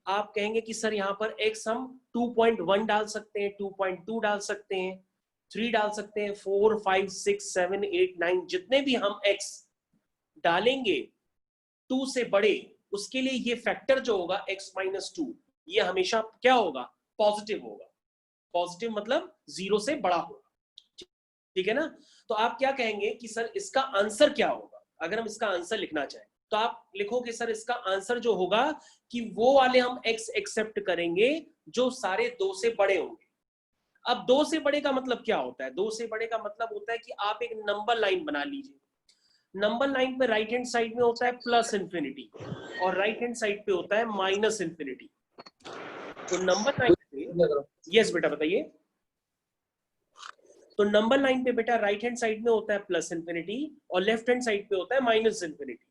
आप कहेंगे कि सर यहाँ पर x हम 2.1 डाल सकते हैं, 2.2 डाल सकते हैं, 3 डाल सकते हैं, 4, 5, 6, 7, 8, 9 जितने भी हम x डालेंगे 2 से बड़े, उसके लिए ये फैक्टर जो होगा x माइनस 2 ये हमेशा क्या होगा? पॉजिटिव होगा। पॉजिटिव मतलब 0 से बड़ा होगा, ठीक है ना? तो आप क्या कहेंगे कि सर इसका आंसर क्या होगा? अगर हम इसका आंसर लिखना चाहें तो आप लिखोगे सर इसका आंसर जो होगा कि वो वाले हम x एक्सेप्ट करेंगे जो सारे 2 से बड़े होंगे। अब 2 से बड़े का मतलब क्या होता है? 2 से बड़े का मतलब होता है कि आप एक नंबर लाइन बना लीजिए। नंबर लाइन पे राइट हैंड साइड में होता है प्लस इंफिनिटी और राइट हैंड साइड पे होता है माइनस इंफिनिटी। तो नंबर लाइन पे, यस बेटा बताइए। तो नंबर लाइन पे बेटा राइट हैंड साइड में होता है प्लस इंफिनिटी और लेफ्ट हैंड साइड पे होता है माइनस इंफिनिटी।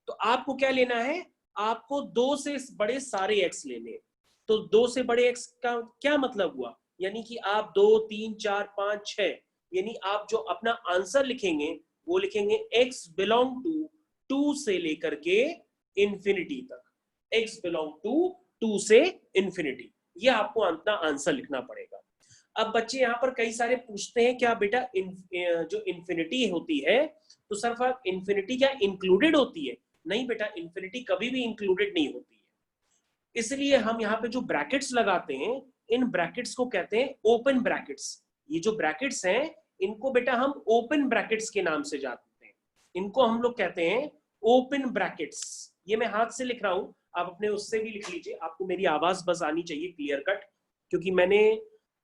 तो आपको क्या लेना है? आपको 2 से बड़े सारे x लेने हैं। तो 2 से बड़े x का क्या मतलब हुआ? यानी कि आप 2, 3, 4, 5, 6, यानी आप जो अपना आंसर लिखेंगे वो लिखेंगे x बिलोंग टू 2 से लेकर के इंफिनिटी तक। x बिलोंग टू 2 से इंफिनिटी, ये आपको अपना आंसर लिखना पड़ेगा। अब बच्चे यहाँ पर कई सारे पूछते हैं क्या बेटा जो इंफिनिटी होती है तो सर इंफिनिटी क्या इंक्लूडेड होती है? नहीं बेटा, इंफिनिटी कभी भी इंक्लूडेड नहीं होती है। इसलिए हम यहाँ पे जो ब्रैकेट्स लगाते हैं इन ब्रैकेट्स को कहते हैं ओपन ब्रैकेट्स। ये जो ब्रैकेट्स हैं इनको बेटा हम ओपन ब्रैकेट्स के नाम से जानते हैं। इनको हम लोग कहते हैं ओपन ब्रैकेट्स। ये मैं हाथ से लिख रहा हूं, आप अपने उससे भी लिख लीजिए। आपको मेरी आवाज बस आनी चाहिए क्लियर कट, क्योंकि मैंने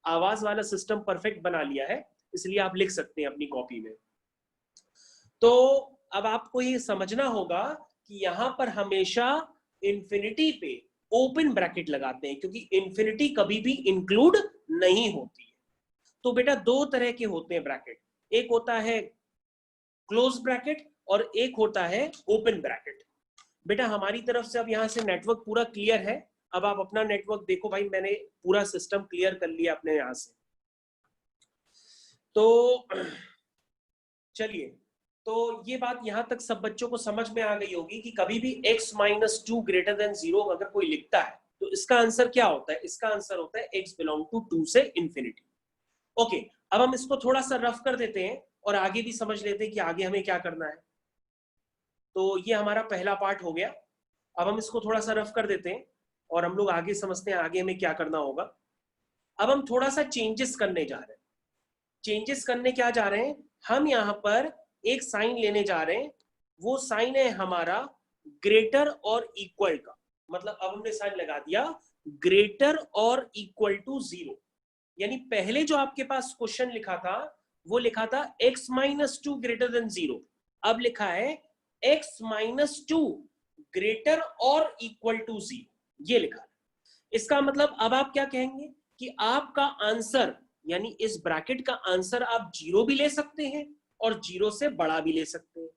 आवाज वाला सिस्टम परफेक्ट बना लिया है, इसलिए आप लिख सकते हैं अपनी कॉपी में। तो अब आपको ये समझना होगा कि यहां पर हमेशा इंफिनिटी पे ओपन ब्रैकेट लगाते हैं, क्योंकि इंफिनिटी कभी भी इंक्लूड नहीं होती है। तो बेटा 2 तरह के होते हैं ब्रैकेट, एक होता है क्लोज ब्रैकेट और एक होता है ओपन ब्रैकेट। बेटा हमारी तरफ से अब यहां से नेटवर्क पूरा क्लियर है। अब आप अपना नेटवर्क देखो भाई, मैंने पूरा सिस्टम क्लियर कर लिया अपने यहां से। तो चलिए, तो ये बात यहां तक सब बच्चों को समझ में आ गई होगी कि कभी भी x माइनस 2 ग्रेटर देन 0 अगर कोई लिखता है तो इसका आंसर क्या होता है? इसका आंसर होता है x बिलोंग टू 2 से इंफिनिटी। ओके, अब हम इसको थोड़ा सा रफ कर देते हैं और आगे भी समझ लेते हैं कि आगे हमें क्या करना है। तो ये हमारा पहला पार्ट हो गया। अब हम इसको थोड़ा सा रफ कर देते हैं और हम लोग आगे समझते हैं आगे हमें क्या करना होगा। अब हम थोड़ा सा चेंजेस करने जा रहे हैं। चेंजेस करने क्या जा रहे हैं? हम यहाँ पर एक साइन लेने जा रहे हैं। वो साइन है हमारा ग्रेटर और इक्वल का। मतलब अब हमने साइन लगा दिया ग्रेटर और इक्वल टू 0। यानी पहले जो आपके पास क्वेश्चन लिखा था वो लिखा था x माइनस 2 ग्रेटर देन 0। अब लिखा है x माइनस 2 ग्रेटर और इक्वल टू 0, ये लिखा है। इसका मतलब अब आप क्या कहेंगे कि आपका आंसर, यानी इस ब्रैकेट का आंसर आप 0 भी ले सकते हैं और 0 से बड़ा भी ले सकते हैं।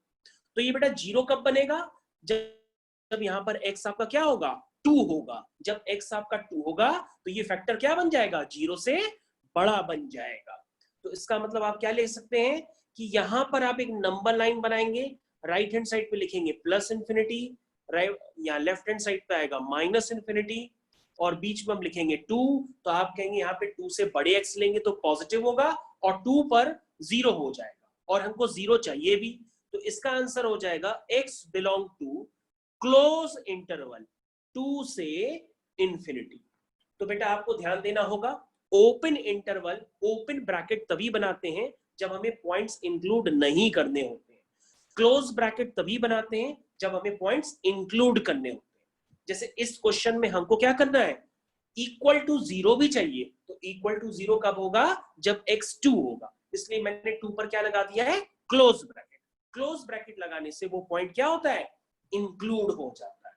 तो ये बेटा 0 कब बनेगा? जब यहां पर x आपका क्या होगा? 2 होगा। जब x आपका 2 होगा तो ये फैक्टर क्या बन जाएगा? 0 से बड़ा बन जाएगा। तो इसका मतलब आप क्या ले सकते हैं कि यहां पर आप एक नंबर लाइन बनाएंगे, राइट हैंड साइड पे लिखेंगे प्लस इंफिनिटी, राइट या लेफ्ट हैंड साइड पे आएगा माइनस इंफिनिटी और बीच में हम लिखेंगे 2। तो आप कहेंगे यहाँ पे 2 से बड़े x लेंगे तो पॉजिटिव होगा और 2 पर 0 हो जाएगा और हमको 0 चाहिए भी। तो इसका आंसर हो जाएगा x belong to close interval 2 से इंफिनिटी। तो बेटा आपको ध्यान देना होगा, ओपन इंटरवल ओपन ब्रैकेट तभी बनाते हैं जब हमें पॉइंट्स इंक्लूड नहीं करने होते हैं। क्लोज ब्रैकेट तभी बनाते हैं जब हमें पॉइंट्स इंक्लूड करने होते हैं। जैसे इस क्वेश्चन में हमको क्या करना है? इक्वल टू 0 भी चाहिए। तो इक्वल टू 0 कब होगा? जब x 2 होगा। इसलिए मैंने 2 पर क्या लगा दिया है? Close bracket. क्लोज ब्रैकेट लगाने से वो पॉइंट क्या होता है? इंक्लूड हो जाता है।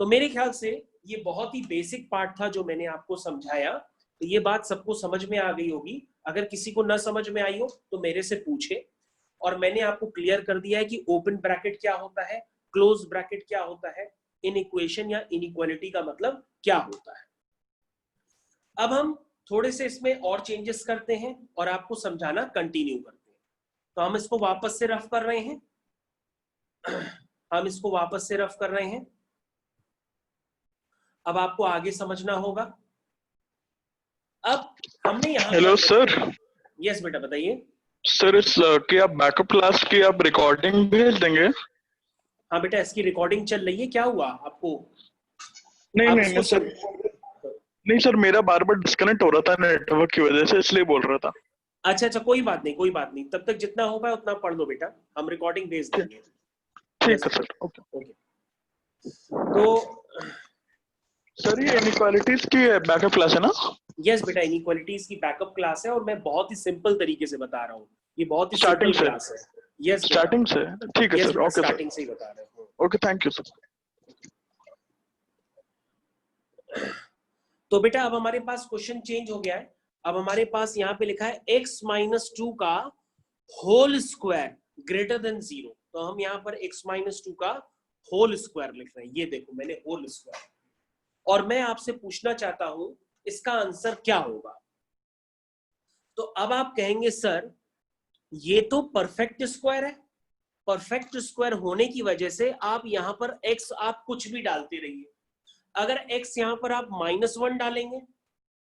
तो मेरे ख्याल से ये बहुत ही बेसिक पार्ट था जो मैंने आपको समझाया। तो ये बात सबको समझ में आ गई होगी। अगर किसी को ना समझ में आई हो तो मेरे से पूछे। और मैंने आपको क्लियर कर दिया है कि ओपन ब्रैकेट क्या होता है, क्लोज ब्रैकेट क्या होता है, इन इक्वेशन या इनइक्वालिटी का मतलब क्या होता है। अब हम थोड़े से इसमें और चेंजेस करते हैं और आपको समझाना कंटिन्यू करते हैं। तो हम इसको वापस से रफ कर रहे हैं। हम इसको वापस से रफ कर रहे हैं। अब आपको आगे समझना होगा। अब हमने यहाँ हेलो सर। यस बेटा बताइए। सर इस की आप बैकअप क्लास की आप रिकॉर्डिंग भेज देंगे? हाँ बेटा इसकी रिकॉर्डिंग चल रही है, क्या हुआ आपको? नहीं आप नहीं इसको नहीं सर, नहीं सर, मेरा बार बार डिस्कनेक्ट हो रहा था नेटवर्क की वजह से, इसलिए बोल रहा था। अच्छा अच्छा कोई बात नहीं, कोई बात नहीं, तब तक जितना हो पाए उतना पढ़ लो बेटा, हम रिकॉर्डिंग भेज ठीक देंगे। ठीक यस है सर, ओके। ओके। तो सर ये इनइक्वालिटीज की बैकअप क्लास है ना? यस बेटा इनइक्वालिटीज की बैकअप क्लास है, और मैं बहुत ही सिंपल तरीके से बता रहा हूँ, ये बहुत ही स्टार्टिंग सिंपल से? क्लास है। यस बेटा, स्टार्टिंग से? ठीक है यस सर, बेटा ओके सर, स्टार्टिंग से ही बता रहे हूँ। Okay, thank you sir. तो बेटा अब हमारे पास क्वेश्चन चेंज हो गया है। अब हमारे पास यहाँ पे लिखा है x माइनस 2 का होल स्क्वायर ग्रेटर देन 0। तो हम यहाँ पर x माइनस 2 का होल स्क्वायर लिख रहे हैं, ये देखो मैंने होल स्क्वायर। और मैं आपसे पूछना चाहता हूं इसका आंसर क्या होगा। तो अब आप कहेंगे सर ये तो परफेक्ट स्क्वायर है, परफेक्ट स्क्वायर होने की वजह से आप यहां पर x आप कुछ भी डालते रहिए। अगर x यहां पर आप -1 डालेंगे,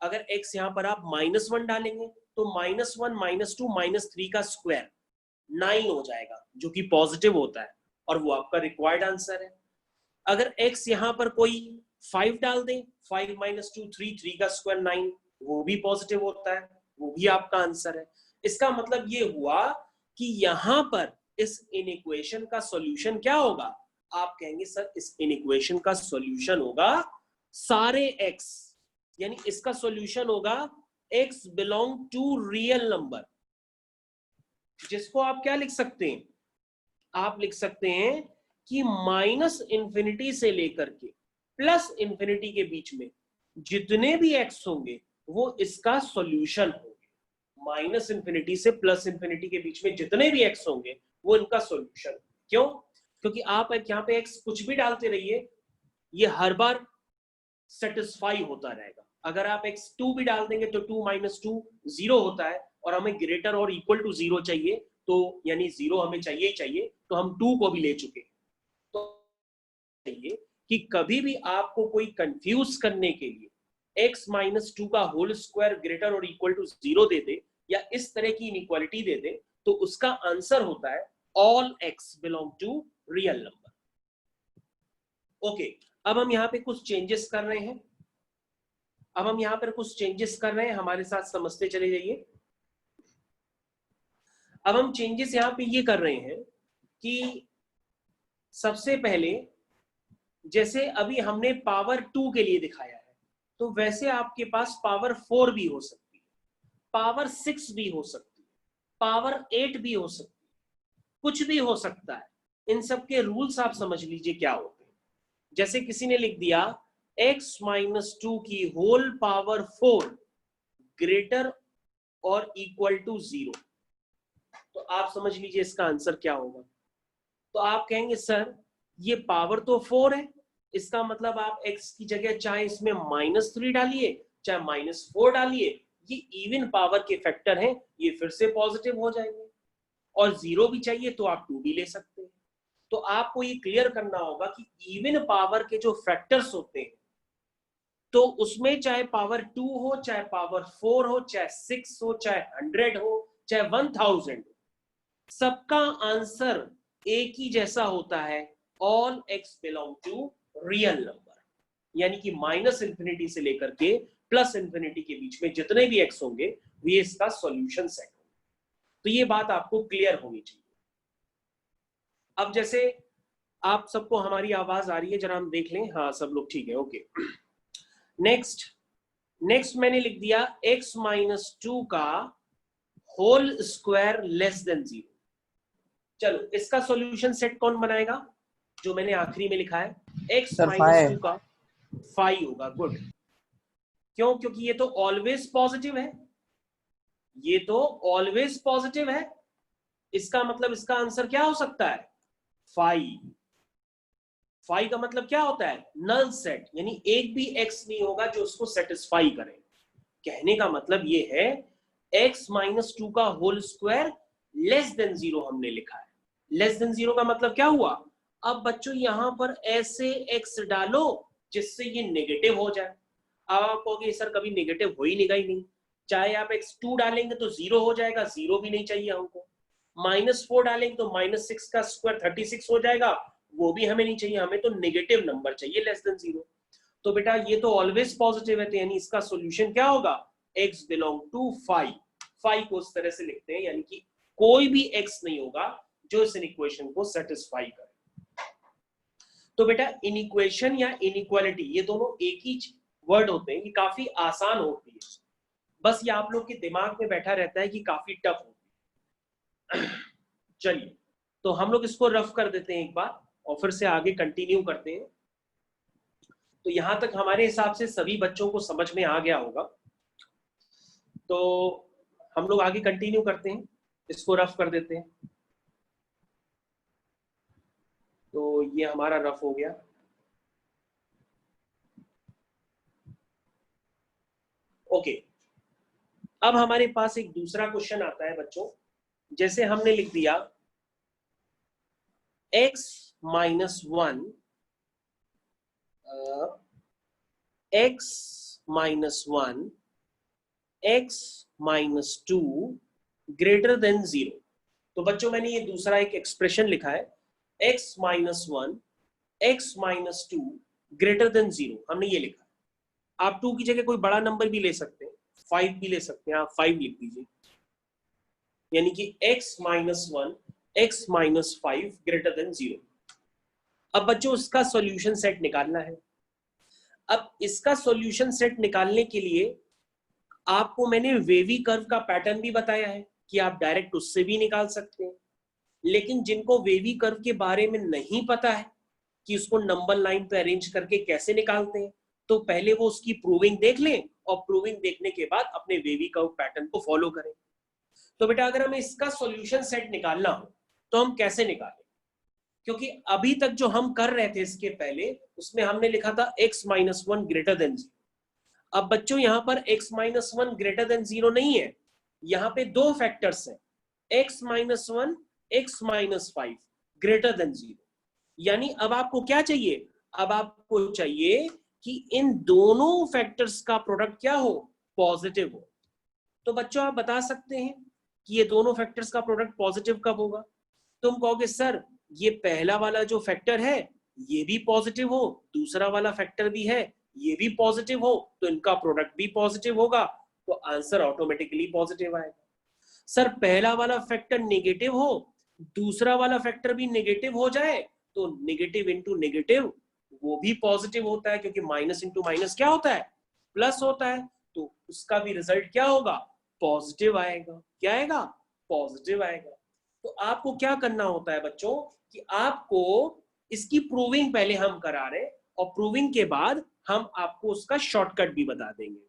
अगर x यहां पर आप -1 डालेंगे तो -1 -2 -3 का स्क्वायर 9 हो जाएगा, जो कि पॉजिटिव होता है, और वो आपका रिक्वायर्ड आंसर है। अगर x यहां पर कोई 5 डाल दें, 5 - 2 3, 3 का स्क्वायर 9, वो भी पॉजिटिव होता है, वो भी आपका आंसर है। इसका मतलब ये हुआ कि यहां पर इस इनइक्वेशन का सॉल्यूशन क्या होगा। आप कहेंगे सर इस इनइक्वेशन का सॉल्यूशन होगा सारे x, यानी इसका सॉल्यूशन होगा x belong to real number, जिसको आप क्या लिख सकते हैं, आप लिख सकते हैं कि -∞ से लेकर के +∞ के बीच में जितने भी x होंगे वो इसका सॉल्यूशन होंगे। -∞ से +∞ के बीच में जितने भी x होंगे वो इनका सॉल्यूशन। क्यों? क्योंकि आप यहाँ पे x कुछ भी डालते रहिए, ये हर बार सेटिस्फाई होता रहेगा। अगर आप x2 भी डाल देंगे तो 2 - 2 0 होता है, और हमें ग्रेटर और इक्वल टू 0 चाहिए, तो यानी 0 हमें चाहिए ही चाहिए, तो हम 2 को भी ले चुके। तो चाहिए कि कभी भी आपको कोई कंफ्यूज करने के लिए x - 2 का होल स्क्वायर ग्रेटर और इक्वल टू 0 दे दे, या इस तरह की इनइक्वालिटी दे दे, तो उसका आंसर होता है all x belong to real number. Okay, अब हम यहाँ पे कुछ चेंजेस कर रहे हैं, अब हम यहाँ पर कुछ चेंजेस कर रहे हैं, हमारे साथ समझते चले जाइए। अब हम चेंजेस यहाँ पे ये कर रहे हैं कि सबसे पहले जैसे अभी हमने पावर 2 के लिए दिखाया है, तो वैसे आपके पास पावर 4 भी हो सकती है, पावर 6 भी हो सकती है, पावर 8 भी हो सकती है, कुछ भी हो सकता है। इन सब के रूल्स आप समझ लीजिए क्या होते हैं। जैसे किसी ने लिख दिया x - 2 की होल पावर 4 ग्रेटर और इक्वल टू 0, तो आप समझ लीजिए इसका आंसर क्या होगा। तो आप कहेंगे सर ये पावर तो 4 है, इसका मतलब आप x की जगह चाहे इसमें -3 डालिए चाहे -4 डालिए, ये इवन पावर के फैक्टर हैं, ये फिर से पॉजिटिव हो जाएंगे। और 0 भी चाहिए तो आप 2 भी ले सकते हैं। तो आपको ये क्लियर करना होगा कि इवन पावर के जो फैक्टर्स होते हैं, तो उसमें चाहे पावर 2 हो, चाहे पावर 4 हो, चाहे 6 हो, चाहे 100 हो, चाहे 1000 हो, सबका आंसर एक ही जैसा होता है, all x belong to real number. यानी कि -∞ से लेकर के +∞ के बीच में जितने भी x होंगे ये इसका सॉल्यूशन सेट होगा। तो ये बात आपको क्लियर होनी चाहिए। अब जैसे आप सबको हमारी आवाज आ रही है, जरा हम देख लें, हाँ सब लोग ठीक है, ओके। नेक्स्ट मैंने लिख दिया x - 2 का होल स्क्वायर लेस देन 0। चलो इसका सॉल्यूशन सेट कौन बनाएगा, जो मैंने आखिरी में लिखा है x - 2 का 5 होगा। गुड, क्यों? क्योंकि ये तो ऑलवेज पॉजिटिव है, ये तो ऑलवेज पॉजिटिव है, इसका मतलब इसका आंसर क्या हो सकता है 5। 5 का मतलब क्या होता है नल सेट, यानी एक भी x नहीं होगा जो उसको सेटिस्फाई करे। कहने का मतलब ये है x - 2 का होल स्क्वायर लेस देन 0 हमने लिखा है। लेस देन 0 का मतलब क्या हुआ, अब बच्चों यहां पर ऐसे x डालो जिससे ये नेगेटिव हो जाए। अब आप कहोगे सर कभी नेगेटिव हो ही नहीं, चाहे आप x2 डालेंगे तो 0 हो जाएगा, 0 भी नहीं चाहिए हमको। -4 डालेंगे तो -6 का स्क्वायर 36 हो जाएगा, वो भी हमें नहीं चाहिए, हमें तो नेगेटिव नंबर चाहिए लेस देन 0। तो बेटा ये तो ऑलवेज पॉजिटिव है, तो यानी इसका सॉल्यूशन क्या होगा, x बिलोंग टू 5। 5 को इस तरह से लिखते हैं, यानी कि कोई भी x नहीं होगा जो इस इक्वेशन को सेटिस्फाई करे। तो बेटा इनइक्वेशन या इनइक्वालिटी ये दोनों एक ही वर्ड होते हैं, ये काफी आसान होती है, बस ये आप लोग के दिमाग में बैठा रहता है कि काफी टफ होती है। चलिए तो हम लोग इसको रफ कर देते हैं एक बार और फिर से आगे कंटिन्यू करते हैं। तो यहां तक हमारे हिसाब से सभी बच्चों को समझ में आ गया होगा, तो हम लोग आगे कंटिन्यू करते हैं, इसको रफ कर देते हैं। तो ये हमारा रफ हो गया। ओके, अब हमारे पास एक दूसरा क्वेश्चन आता है बच्चों, जैसे हमने लिख दिया x minus 1 x minus 1 x minus 2 greater than 0। तो बच्चों मैंने ये दूसरा एक एक्सप्रेशन लिखा है, x minus 1 x minus 2 greater than 0, हमने ये लिखा है। आप 2 की जगह कोई बड़ा नंबर भी ले सकते हैं, 5 भी ले सकते हैं, आप 5 लिख दीजिए, यानी कि x minus 1 x minus 5 greater than 0। अब बच्चों इसका सॉल्यूशन सेट निकालना है। अब इसका सॉल्यूशन सेट निकालने के लिए आपको मैंने वेवी कर्व का पैटर्न भी बताया है कि आप डायरेक्ट उससे भी निकाल सकते हैं, लेकिन जिनको वेवी कर्व के बारे में नहीं पता है कि उसको नंबर लाइन पे अरेंज करके कैसे निकालते हैं, तो पहले वो उसकी प्रूविंग देख लें और प्रूविंग देखने के बाद अपने वेवी कर्व पैटर्न को फॉलो करें। तो बेटा अगर हमें इसका सॉल्यूशन सेट निकालना हो तो हम कैसे निकालें, क्योंकि अभी तक जो हम कर रहे थे इसके पहले उसमें हमने लिखा था x माइनस 1 ग्रेटर देन 0। अब बच्चों यहां पर x माइनस 1 ग्रेटर देन 0 नहीं है, यहां पे दो फैक्टर्स हैं, x minus 1 x minus 5 greater than 0। यानी अब आपको क्या चाहिए, अब आपको चाहिए कि इन दोनों फैक्टर्स का प्रोडक्ट क्या हो, पॉजिटिव हो। तो बच्चों आप बता सकते हैं कि ये दोनों फैक्टर्स का प्रोडक्ट पॉजिटिव कब होगा। तुम कहोगे सर ये पहला वाला जो फैक्टर है ये भी पॉजिटिव हो, दूसरा वाला फैक्टर भी है ये भी पॉजिटिव हो, तो इनका प्रोडक्ट भी पॉजिटिव होगा, तो आंसर ऑटोमेटिकली पॉजिटिव आएगा। सर पहला वाला फैक्टर नेगेटिव हो, दूसरा वाला फैक्टर भी नेगेटिव हो जाए, तो नेगेटिव इंटू नेगेटिव वो भी पॉजिटिव होता है, क्योंकि माइनस इंटू माइनस क्या होता है, प्लस होता है, तो उसका भी रिजल्ट क्या होगा, पॉजिटिव आएगा। क्या आएगा, पॉजिटिव आएगा। तो आपको क्या करना होता है बच्चों कि आपको इसकी प्रूविंग पहले हम करा रहे, और प्रूविंग के बाद हम आपको उसका शॉर्टकट भी बता देंगे।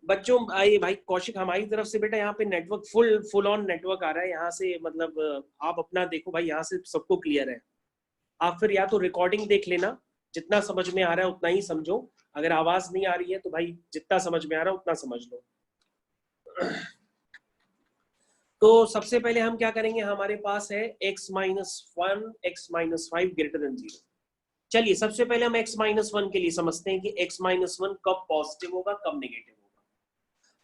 बच्चों आइए भाई कौशिक, हमारी तरफ से बेटा यहाँ पे नेटवर्क फुल ऑन नेटवर्क आ रहा है यहाँ से, मतलब आप अपना देखो भाई, यहाँ से सबको क्लियर है। आप फिर या तो रिकॉर्डिंग देख लेना, जितना समझ में आ रहा है उतना ही समझो, अगर आवाज नहीं आ रही है तो भाई जितना समझ में आ रहा है उतना समझ लो। तो सबसे पहले हम क्या करेंगे, हमारे पास है x minus 1 x minus 5 greater than 0। चलिए सबसे पहले हम x माइनस 1 के लिए समझते हैं कि x माइनस 1 कब पॉजिटिव होगा कब नेगेटिव होगा।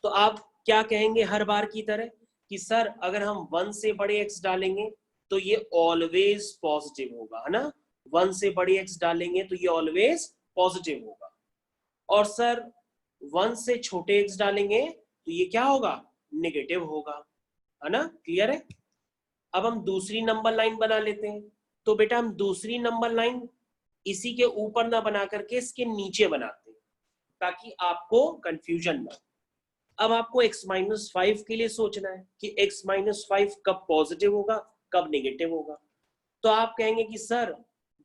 तो आप क्या कहेंगे हर बार की तरह कि सर अगर हम 1 से बड़े x डालेंगे तो ये ऑलवेज पॉजिटिव होगा, है ना, 1 से बड़े x डालेंगे तो ये ऑलवेज पॉजिटिव होगा, और सर 1 से छोटे x डालेंगे तो ये क्या होगा, नेगेटिव होगा, है ना, क्लियर है। अब हम दूसरी नंबर लाइन बना लेते हैं। तो बेटा हम दूसरी नंबर लाइन इसी के ऊपर ना बना करके इसके नीचे बनाते हैं ताकि आपको कंफ्यूजन ना। अब आपको x माइनस 5 के लिए सोचना है कि x माइनस 5 कब पॉजिटिव होगा कब नेगेटिव होगा। तो आप कहेंगे कि सर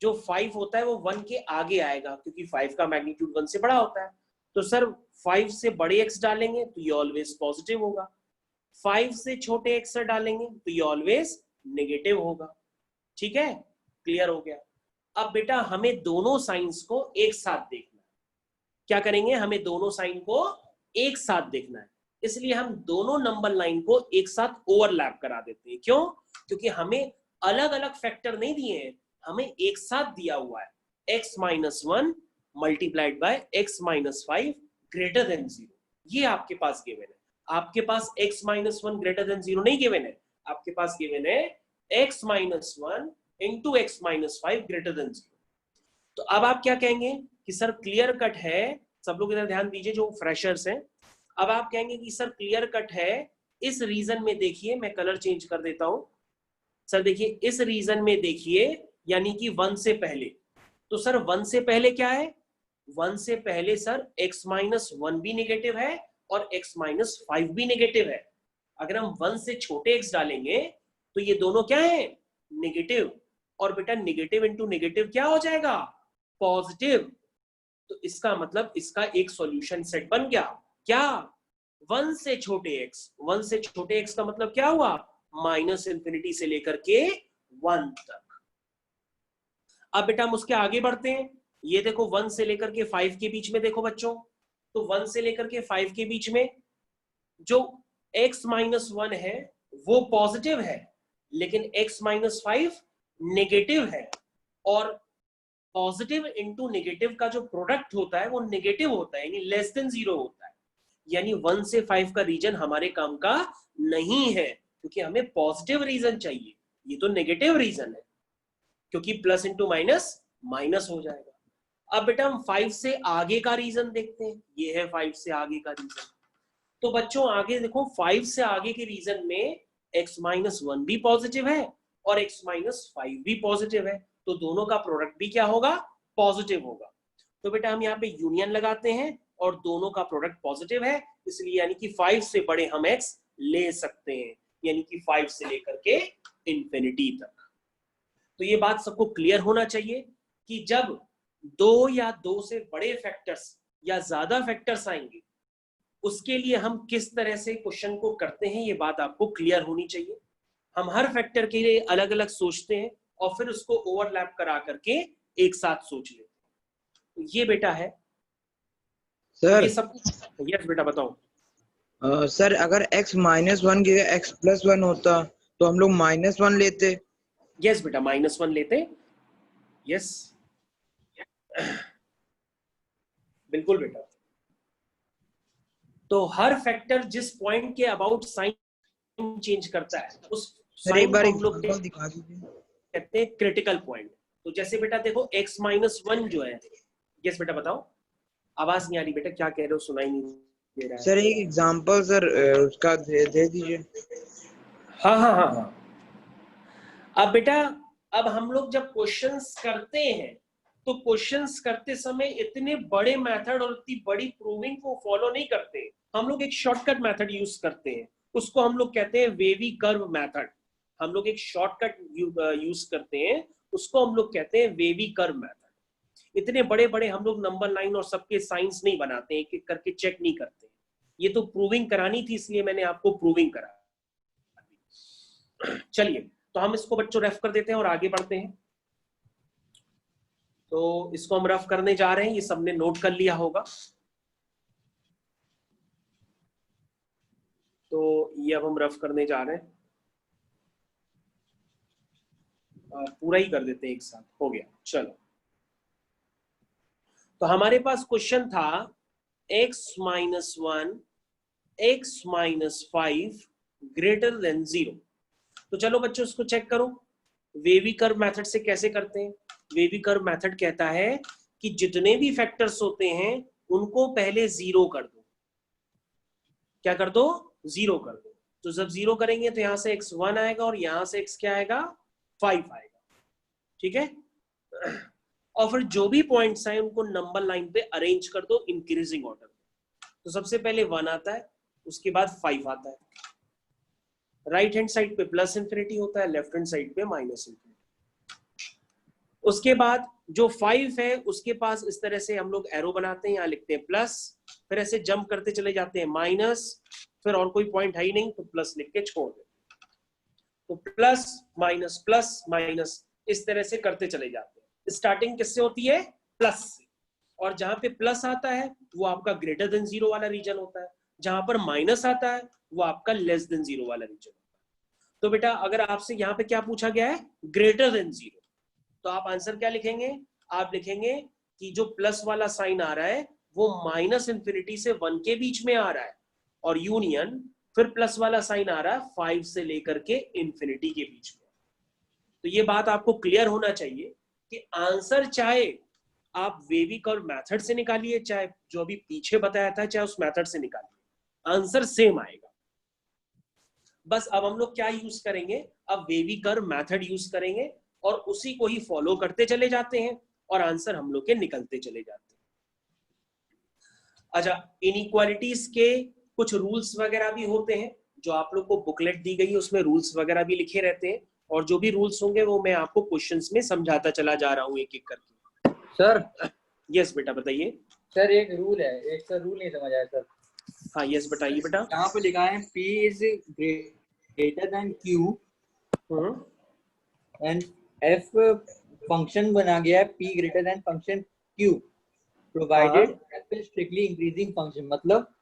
जो 5 होता है वो 1 के आगे आएगा, क्योंकि 5 का मैग्नीट्यूड 1 से बड़ा होता है। तो सर 5 से बड़े x डालेंगे तो ये ऑलवेज पॉजिटिव होगा, 5 से छोटे x डालेंगे तो ये ऑलवेज नेगेटिव होगा। ठीक है, क्लियर हो गया। अब बेटा हमें दोनों साइंस को एक साथ देखना है। क्या करेंगे, हमें दोनों साइन को एक साथ देखना है, इसलिए हम दोनों नंबर लाइन को एक साथ ओवरलैप करा देते हैं। क्यों, क्योंकि हमें अलग अलग फैक्टर नहीं दिए हैं, हमें एक साथ दिया हुआ है x minus 1 multiplied by x minus 5 greater than 0। ये आपके पास गिवन है। आपके पास x माइनस 1 ग्रेटर देन 0 नहीं गिवन है, आपके पास गिवन है x minus 1 into x minus 5 greater than 0। तो अब आप क्या कहेंगे कि सर क्लियर कट है, सब लोग इधर ध्यान दीजिए जो फ्रेशर्स हैं। अब आप कहेंगे कि सर क्लियर कट है, इस रीजन में देखिए, मैं कलर चेंज कर देता हूं सर, देखिए इस रीजन में देखिए, यानी कि 1 से पहले। तो सर 1 से पहले क्या है, 1 से पहले सर x माइनस 1 भी नेगेटिव है और x माइनस 5 भी नेगेटिव है। अगर हम 1 से छोटे x डालेंगे तो ये दोनों क्या है, नेगेटिव। और बेटा नेगेटिव इंटू नेगेटिव क्या हो जाएगा, पॉजिटिव। तो इसका मतलब इसका एक सॉल्यूशन सेट बन गया। क्या, 1 से छोटे x, 1 से छोटे x का मतलब क्या हुआ, माइनस इंफिनिटी से लेकर के 1 तक। अब बेटा हम उसके आगे बढ़ते हैं। ये देखो 1 से लेकर के 5 के बीच में देखो बच्चों, तो 1 से लेकर के 5 के बीच में जो x माइनस 1 है वो पॉजिटिव है, लेकिन x माइनस 5 नेगेटिव है। और पॉजिटिव इंटू नेगेटिव का जो प्रोडक्ट होता है वो नेगेटिव होता है, यानी लेस देन 0 होता है। यानी 1 से 5 का रीजन हमारे काम का नहीं है, क्योंकि हमें पॉजिटिव रीजन चाहिए। ये तो नेगेटिव रीजन है, क्योंकि प्लस इंटू माइनस माइनस हो जाएगा। अब बेटा हम 5 से आगे का रीजन देखते हैं। ये है 5 से आगे का रीजन। तो बच्चों आगे देखो 5 से आगे के रीजन में x माइनस 1 भी पॉजिटिव है और x माइनस 5 भी पॉजिटिव है, तो दोनों का प्रोडक्ट भी क्या होगा, पॉजिटिव होगा। तो बेटा हम यहाँ पे यूनियन लगाते हैं और दोनों का प्रोडक्ट पॉजिटिव है, इसलिए यानी कि 5 से बड़े हम x ले सकते हैं, यानी कि 5 से लेकर के इंफिनिटी तक। तो ये बात सबको क्लियर होना चाहिए कि जब 2 या 2 से बड़े फैक्टर्स या ज्यादा फैक्टर्स आएंगे उसके लिए हम किस तरह से क्वेश्चन को करते हैं, ये बात आपको क्लियर होनी चाहिए। हम हर फैक्टर के लिए अलग अलग सोचते हैं और फिर उसको ओवरलैप करा करके एक साथ सोच लेते हैं। तो ये बेटा है सर। ये सब। यस बेटा बताओ। सर अगर x माइनस 1 की x प्लस 1 होता तो हम लोग माइनस 1 लेते। यस बेटा माइनस 1 लेते। यस बिल्कुल बेटा। तो हर फैक्टर जिस पॉइंट के अबाउट साइन चेंज करता है उस साइन को हम लोग दिखा दीजिए, कहते हैं क्रिटिकल पॉइंट। तो जैसे बेटा देखो x माइनस 1 जो है, यस बेटा बताओ। आवाज नहीं आ रही बेटा, क्या कह रहे हो, सुनाई नहीं दे रहा है। सर एक एग्जांपल सर उसका दे दीजिए। हाँ हाँ हाँ हाँ। अब बेटा अब हम लोग जब क्वेश्चंस करते हैं तो क्वेश्चंस करते समय इतने बड़े मेथड और इतनी बड़ी प्रूविंग को फॉलो नहीं करते। हम लोग एक शॉर्टकट मेथड यूज करते हैं, उसको हम लोग कहते हैं वेवी कर्व मेथड। हम लोग एक शॉर्टकट यूज करते हैं, उसको हम लोग कहते हैं वेवी कर्व मेथड। इतने बड़े बड़े हम लोग नंबर लाइन और सबके साइंस नहीं बनाते, एक एक करके चेक नहीं करते। ये तो प्रूविंग करानी थी, इसलिए मैंने आपको प्रूविंग करा। चलिए तो हम इसको बच्चों रेफ कर देते हैं और आगे बढ़ते हैं। तो इसको हम रफ करने जा रहे हैं, ये सबने नोट कर लिया होगा। तो ये अब हम रफ करने जा रहे हैं, पूरा ही कर देते हैं एक साथ, हो गया। चलो तो हमारे पास क्वेश्चन था x minus 1 x minus 5 greater than 0। तो चलो बच्चों इसको चेक करो, वेवी कर्व मेथड से कैसे करते हैं। वेवी कर्व मेथड कहता है कि जितने भी फैक्टर्स होते हैं उनको पहले 0 कर दो। क्या कर दो, 0 कर दो। तो जब 0 करेंगे तो यहां से x 1 आएगा और यहां से x क्या आएगा, 5 आएगा। ठीक है, और फिर जो भी पॉइंट्स आए उनको नंबर लाइन पे अरेंज कर दो इंक्रीजिंग ऑर्डर। तो सबसे पहले 1 आता है, उसके बाद 5 आता है। राइट हैंड साइड पे प्लस इंफिनिटी होता है, लेफ्ट हैंड साइड पे माइनस इंफिनिटी। उसके बाद जो 5 है उसके पास इस तरह से हम लोग एरो बनाते हैं, यहाँ लिखते हैं प्लस, फिर ऐसे जंप करते चले जाते हैं माइनस, फिर और कोई पॉइंट है ही नहीं तो प्लस लिख के छोड़ देते। तो प्लस माइनस इस तरह से करते चले जाते हैं। स्टार्टिंग किससे होती है, प्लस से, और जहां पे प्लस आता है वो आपका ग्रेटर देन 0 वाला रीजन होता है, जहां पर माइनस आता है वो आपका लेस देन 0 वाला रीजन होता है। तो बेटा अगर आपसे यहाँ पे क्या पूछा गया है, ग्रेटर देन 0, तो आप आंसर क्या लिखेंगे, आप लिखेंगे कि जो प्लस वाला साइन आ रहा है वो माइनस इंफिनिटी से 1 के बीच में आ रहा है, और यूनियन फिर प्लस वाला साइन आ रहा है 5 से लेकर के इंफिनिटी के बीच में। तो ये बात आपको क्लियर होना चाहिए कि आंसर चाहे आप वेवी कर्व मेथड से निकालिए, चाहे जो अभी पीछे बताया था चाहे उस मेथड से निकालिए, आंसर सेम आएगा। बस अब हम लोग क्या यूज करेंगे, अब वेवी कर्व मेथड यूज करेंगे और उसी को ही फॉलो करते चले जाते हैं और आंसर हम लोग के निकलते चले जाते हैं। अच्छा, इनइक्वालिटीज के कुछ रूल्स वगैरह भी होते हैं, जो आप लोग को बुकलेट दी गई है उसमें रूल्स वगैरह भी लिखे रहते हैं, और जो भी रूल्स होंगे वो मैं आपको क्वेश्चंस में समझाता चला जा रहा हूँ एक एक करके। सर यस बेटा बताइए। सर एक रूल है, एक सर रूल नहीं समझ आया सर। हाँ यस बताइए बेटा। यहाँ पे लिखा है P is greater than Q and F function बना गया है P greater than function Q provided F is strictly increasing function। मतलब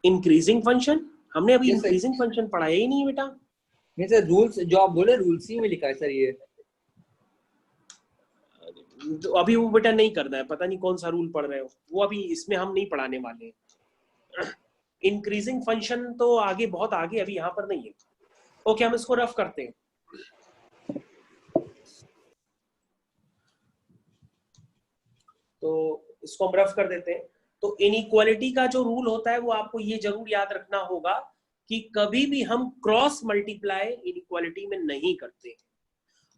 इंक्रीजिंग फंक्शन हमने अभी Yes, sir. इंक्रीजिंग फंक्शन पढ़ाया ही नहीं है बेटा। नहीं सर, रूल्स जो आप बोले रूल्स ही में लिखा है सर ये। तो अभी वो बेटा नहीं करना है, पता नहीं कौन सा रूल पढ़ रहे हो, वो अभी इसमें हम नहीं पढ़ाने वाले हैं। इंक्रीजिंग फंक्शन तो आगे, बहुत आगे, अभी यहाँ पर नहीं है। ओके हम इसको रफ करते हैं। तो इसको हम रफ कर देते हैं। तो इनइक्वालिटी का जो रूल होता है वो आपको ये जरूर याद रखना होगा कि कभी भी हम क्रॉस मल्टीप्लाई इनइक्वालिटी में नहीं करते हैं,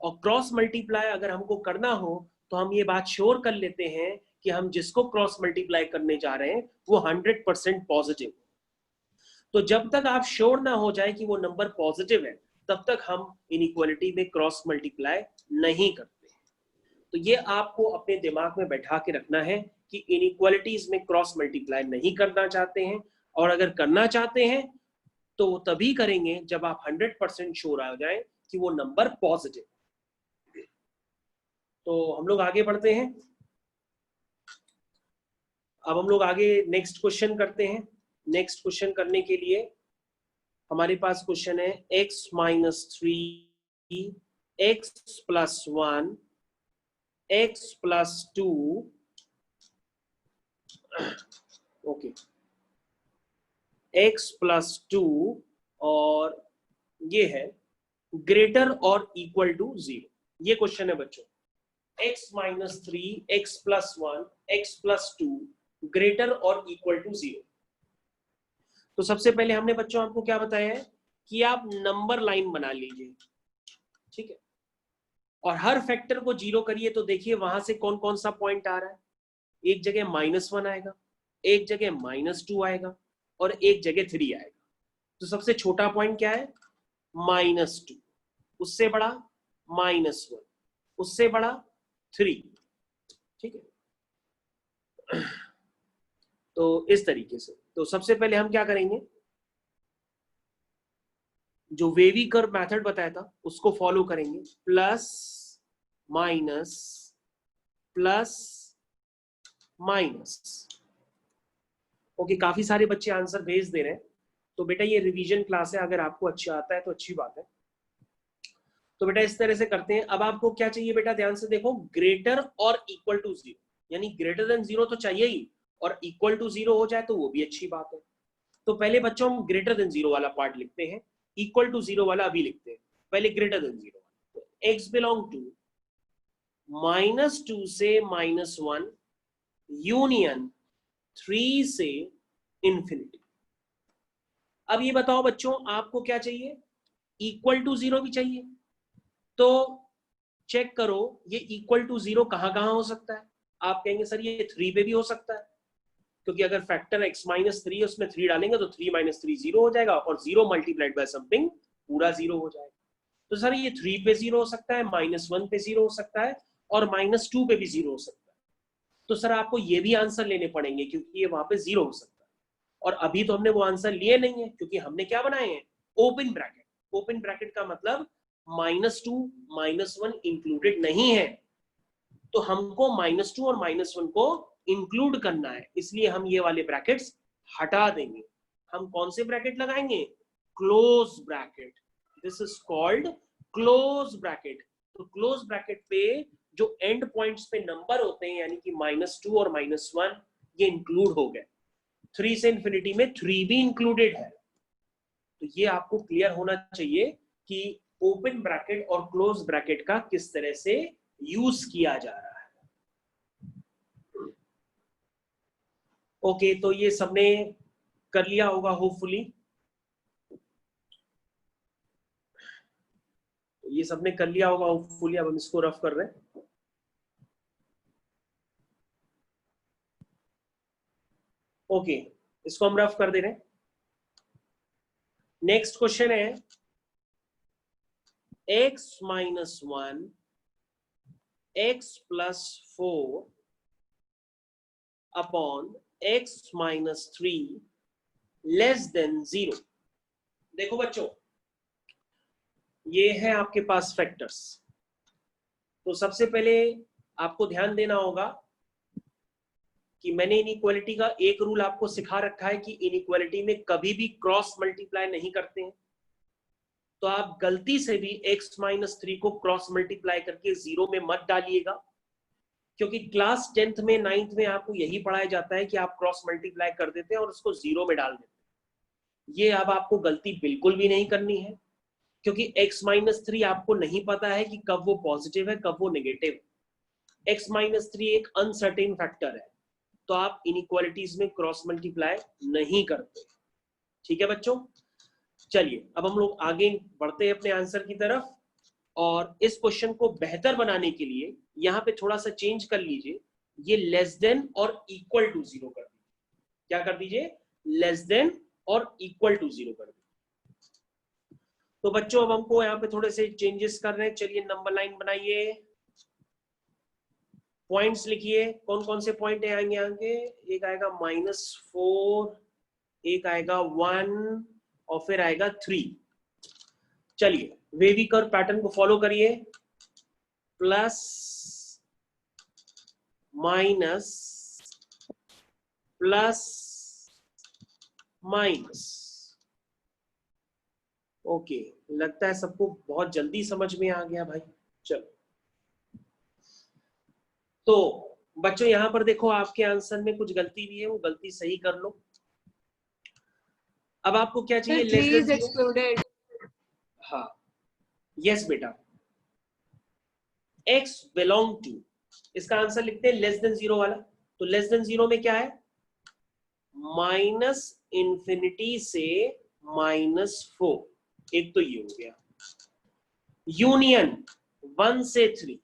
और क्रॉस मल्टीप्लाई अगर हमको करना हो तो हम ये बात श्योर कर लेते हैं कि हम जिसको क्रॉस मल्टीप्लाई करने जा रहे हैं वो 100% पॉजिटिव। तो जब तक आप श्योर ना हो जाए कि वो नंबर पॉजिटिव है तब तक हम इनइक्वालिटी में क्रॉस मल्टीप्लाई नहीं करते। तो ये आपको अपने दिमाग में बैठा के रखना है कि इनइक्वालिटीज में क्रॉस मल्टीप्लाई नहीं करना चाहते हैं, और अगर करना चाहते हैं तो तभी करेंगे जब आप 100% श्योर हो जाए कि वो नंबर पॉजिटिव। तो हम लोग आगे बढ़ते हैं। अब हम लोग आगे नेक्स्ट क्वेश्चन करते हैं। नेक्स्ट क्वेश्चन करने के लिए हमारे पास क्वेश्चन है x minus 3 x plus 1 x plus 2 okay x plus 2 और ये है ग्रेटर और इक्वल टू 0। ये क्वेश्चन है बच्चों, x minus 3 x plus 1 x plus 2 greater और इक्वल टू 0। तो सबसे पहले हमने बच्चों आपको क्या बताया है कि आप नंबर लाइन बना लीजिए, ठीक है, और हर फैक्टर को 0 करिए। तो देखिए वहां से कौन कौन सा पॉइंट आ रहा है। एक जगह -1 आएगा, एक जगह -2 आएगा और एक जगह 3 आएगा। तो सबसे छोटा पॉइंट क्या है, -2, उससे बड़ा -1, उससे बड़ा 3, ठीक है। तो इस तरीके से, तो सबसे पहले हम क्या करेंगे, जो वेवी कर्व मेथड बताया था उसको फॉलो करेंगे, plus minus plus minus. Okay काफी सारे बच्चे आंसर भेज दे रहे हैं, तो बेटा ये रिवीजन क्लास है, अगर आपको अच्छा आता है तो अच्छी बात है। तो बेटा इस तरह से करते हैं। अब आपको क्या चाहिए बेटा, ध्यान से देखो, ग्रेटर और इक्वल टू 0, यानी ग्रेटर देन 0 तो चाहिए ही, और इक्वल टू 0 हो जाए तो वो भी अच्छी बात है। तो पहले बच्चों हम ग्रेटर देन 0 वाला पार्ट लिखते हैं, इक्वल टू 0 वाला अभी लिखते हैं। पहले ग्रेटर देन 0, तो x बिलोंग टू -2 से -1 यूनियन 3 से इंफिनिटी। अब ये बताओ बच्चों आपको क्या चाहिए, इक्वल टू 0 भी चाहिए। तो चेक करो ये इक्वल टू 0 कहां कहां हो सकता है। आप कहेंगे सर ये 3 पे भी हो सकता है, क्योंकि अगर फैक्टर x माइनस 3 उसमें 3 डालेंगे तो 3 माइनस 3 0 हो जाएगा, और 0 मल्टीप्लाइड बाय समथिंग पूरा 0 हो जाएगा। तो सर ये 3 पे 0 हो सकता है, -1 पे 0 हो सकता है, और -2 पे भी 0 हो सकता है। तो सर आपको ये भी आंसर लेने पड़ेंगे क्योंकि ये वहां पे 0 हो सकता है, और अभी तो हमने वो आंसर लिए नहीं है क्योंकि हमने क्या बनाए हैं, ओपन ब्रैकेट। ओपन ब्रैकेट का मतलब -2 -1 इंक्लूडेड नहीं है, तो हमको -2 और -1 को इंक्लूड करना है, इसलिए हम ये वाले ब्रैकेट्स हटा देंगे। हम कौन से ब्रैकेट लगाएंगे, close bracket. This is called close bracket. तो क्लोज ब्रैकेट पे जो एंड पॉइंट्स पे नंबर होते हैं, यानी कि -2 और -1, ये इंक्लूड हो गए। 3 से इंफिनिटी में 3 भी इंक्लूडेड है। तो ये आपको क्लियर होना चाहिए कि ओपन ब्रैकेट और क्लोज ब्रैकेट का किस तरह से यूज किया जा रहा है। ओके, तो ये सबने कर लिया होगा होपफुली। ये सबने कर लिया होगा होपफुली। अब हम इसको रफ कर रहे हैं। ओके, इसको हम रफ कर दे रहे हैं। नेक्स्ट क्वेश्चन है x - 1 x + 4 upon x - 3 less than 0। देखो बच्चों, ये है आपके पास फैक्टर्स। तो सबसे पहले आपको ध्यान देना होगा कि मैंने इनइक्वालिटी का एक रूल आपको सिखा रखा है कि इनइक्वालिटी में कभी भी क्रॉस मल्टीप्लाई नहीं करते हैं। तो आप गलती से भी x - 3 को क्रॉस मल्टीप्लाई करके 0 में मत डालिएगा, क्योंकि क्लास 10th में 9th में आपको यही पढ़ाया जाता है कि आप क्रॉस मल्टीप्लाई कर देते हैं और उसको 0 में डाल देते हैं। ये अब आपको गलती बिल्कुल भी नहीं करनी है, क्योंकि x - 3 आपको नहीं पता है कि कब वो पॉजिटिव है कब वो नेगेटिव है। x - 3 एक अनसर्टेन फैक्टर है, तो आप इनइक्वालिटीज में क्रॉस मल्टीप्लाई नहीं करते। ठीक है बच्चों, चलिए अब हम लोग आगे बढ़ते हैं अपने आंसर की तरफ। और इस क्वेश्चन को बेहतर बनाने के लिए यहाँ पे थोड़ा सा चेंज कर लीजिए, ये लेस देन और इक्वल टू 0 कर दीजिए। क्या कर दीजिए? लेस देन और इक्वल टू 0 कर दीजिए। तो बच्चों अब हमको यहाँ पे थोड़े से चेंजेस कर रहे हैं। चलिए नंबर लाइन बनाइए, पॉइंट्स लिखिए। कौन कौन से पॉइंट आएंगे आगे? एक आएगा -4, एक आएगा 1 और फिर आएगा 3। चलिए वेवी कर्व पैटर्न को फॉलो करिए। Plus minus plus minus. Okay, लगता है सबको बहुत जल्दी समझ में आ गया भाई। चलो, तो बच्चों यहां पर देखो आपके आंसर में कुछ गलती भी है, वो गलती सही कर लो। अब आपको क्या चाहिए? Less than 0। हाँ, यस बेटा, x बिलोंग टू, इसका आंसर लिखते हैं लेस देन 0 वाला। तो लेस देन 0 में क्या है? -∞ से -4। एक तो ये हो गया। यूनियन 1 से 3,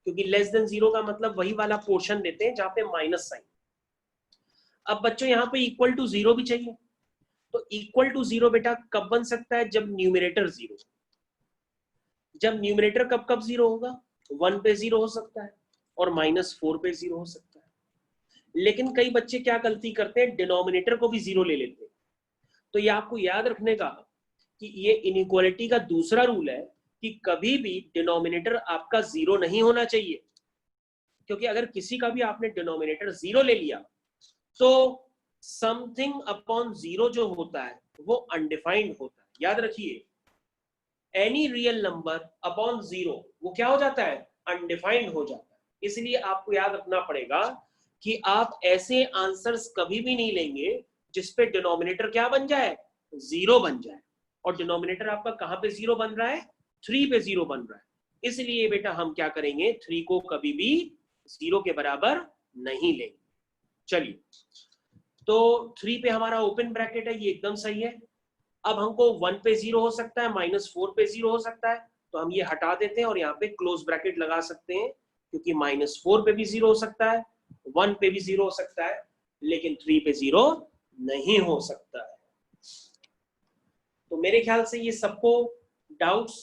क्योंकि लेस देन 0 का मतलब वही वाला पोर्शन देते हैं जहां पे माइनस साइन। अब बच्चों यहाँ पे इक्वल टू 0 भी चाहिए। तो इक्वल टू 0 बेटा कब बन सकता है? जब न्यूमरेटर 0। जब न्यूमरेटर कब कब 0 होगा? 1 पे 0 हो सकता है और -4 पे 0 हो सकता है। लेकिन कई बच्चे क्या गलती करते हैं? डिनोमिनेटर को भी 0 ले लेते हैं। तो ये आपको याद रखने का कि ये इनइक्वालिटी का दूसरा रूल है कि कभी भी डिनोमिनेटर आपका 0 नहीं होना चाहिए, क्योंकि अगर किसी का भी आपने डिनोमिनेटर 0 ले लिया तो समथिंग अपॉन 0 जो होता है वो अनडिफाइंड होता है। याद रखिए, एनी रियल नंबर अपॉन 0 वो क्या हो जाता है? अनडिफाइंड हो जाता है। इसलिए आपको याद रखना पड़ेगा कि आप ऐसे आंसर्स कभी भी नहीं लेंगे जिसपे डिनोमिनेटर क्या बन जाए? 0 बन जाए। और डिनोमिनेटर आपका कहां पे 0 बन रहा है? 3 पे 0 बन रहा है। इसलिए बेटा हम क्या करेंगे? 3 को कभी भी 0 के बराबर नहीं लेंगे। चलिए, तो 3 पे हमारा ओपन ब्रैकेट है, ये एकदम सही है। अब हमको 1 पे 0 हो सकता है, -4 पे 0 हो सकता है, तो हम ये हटा देते हैं और यहाँ पे क्लोज ब्रैकेट लगा सकते हैं, क्योंकि -4 पे भी 0 हो सकता है, 1 पे भी 0 हो सकता है, लेकिन 3 पे 0 नहीं हो सकता है। तो मेरे ख्याल से ये सबको डाउट्स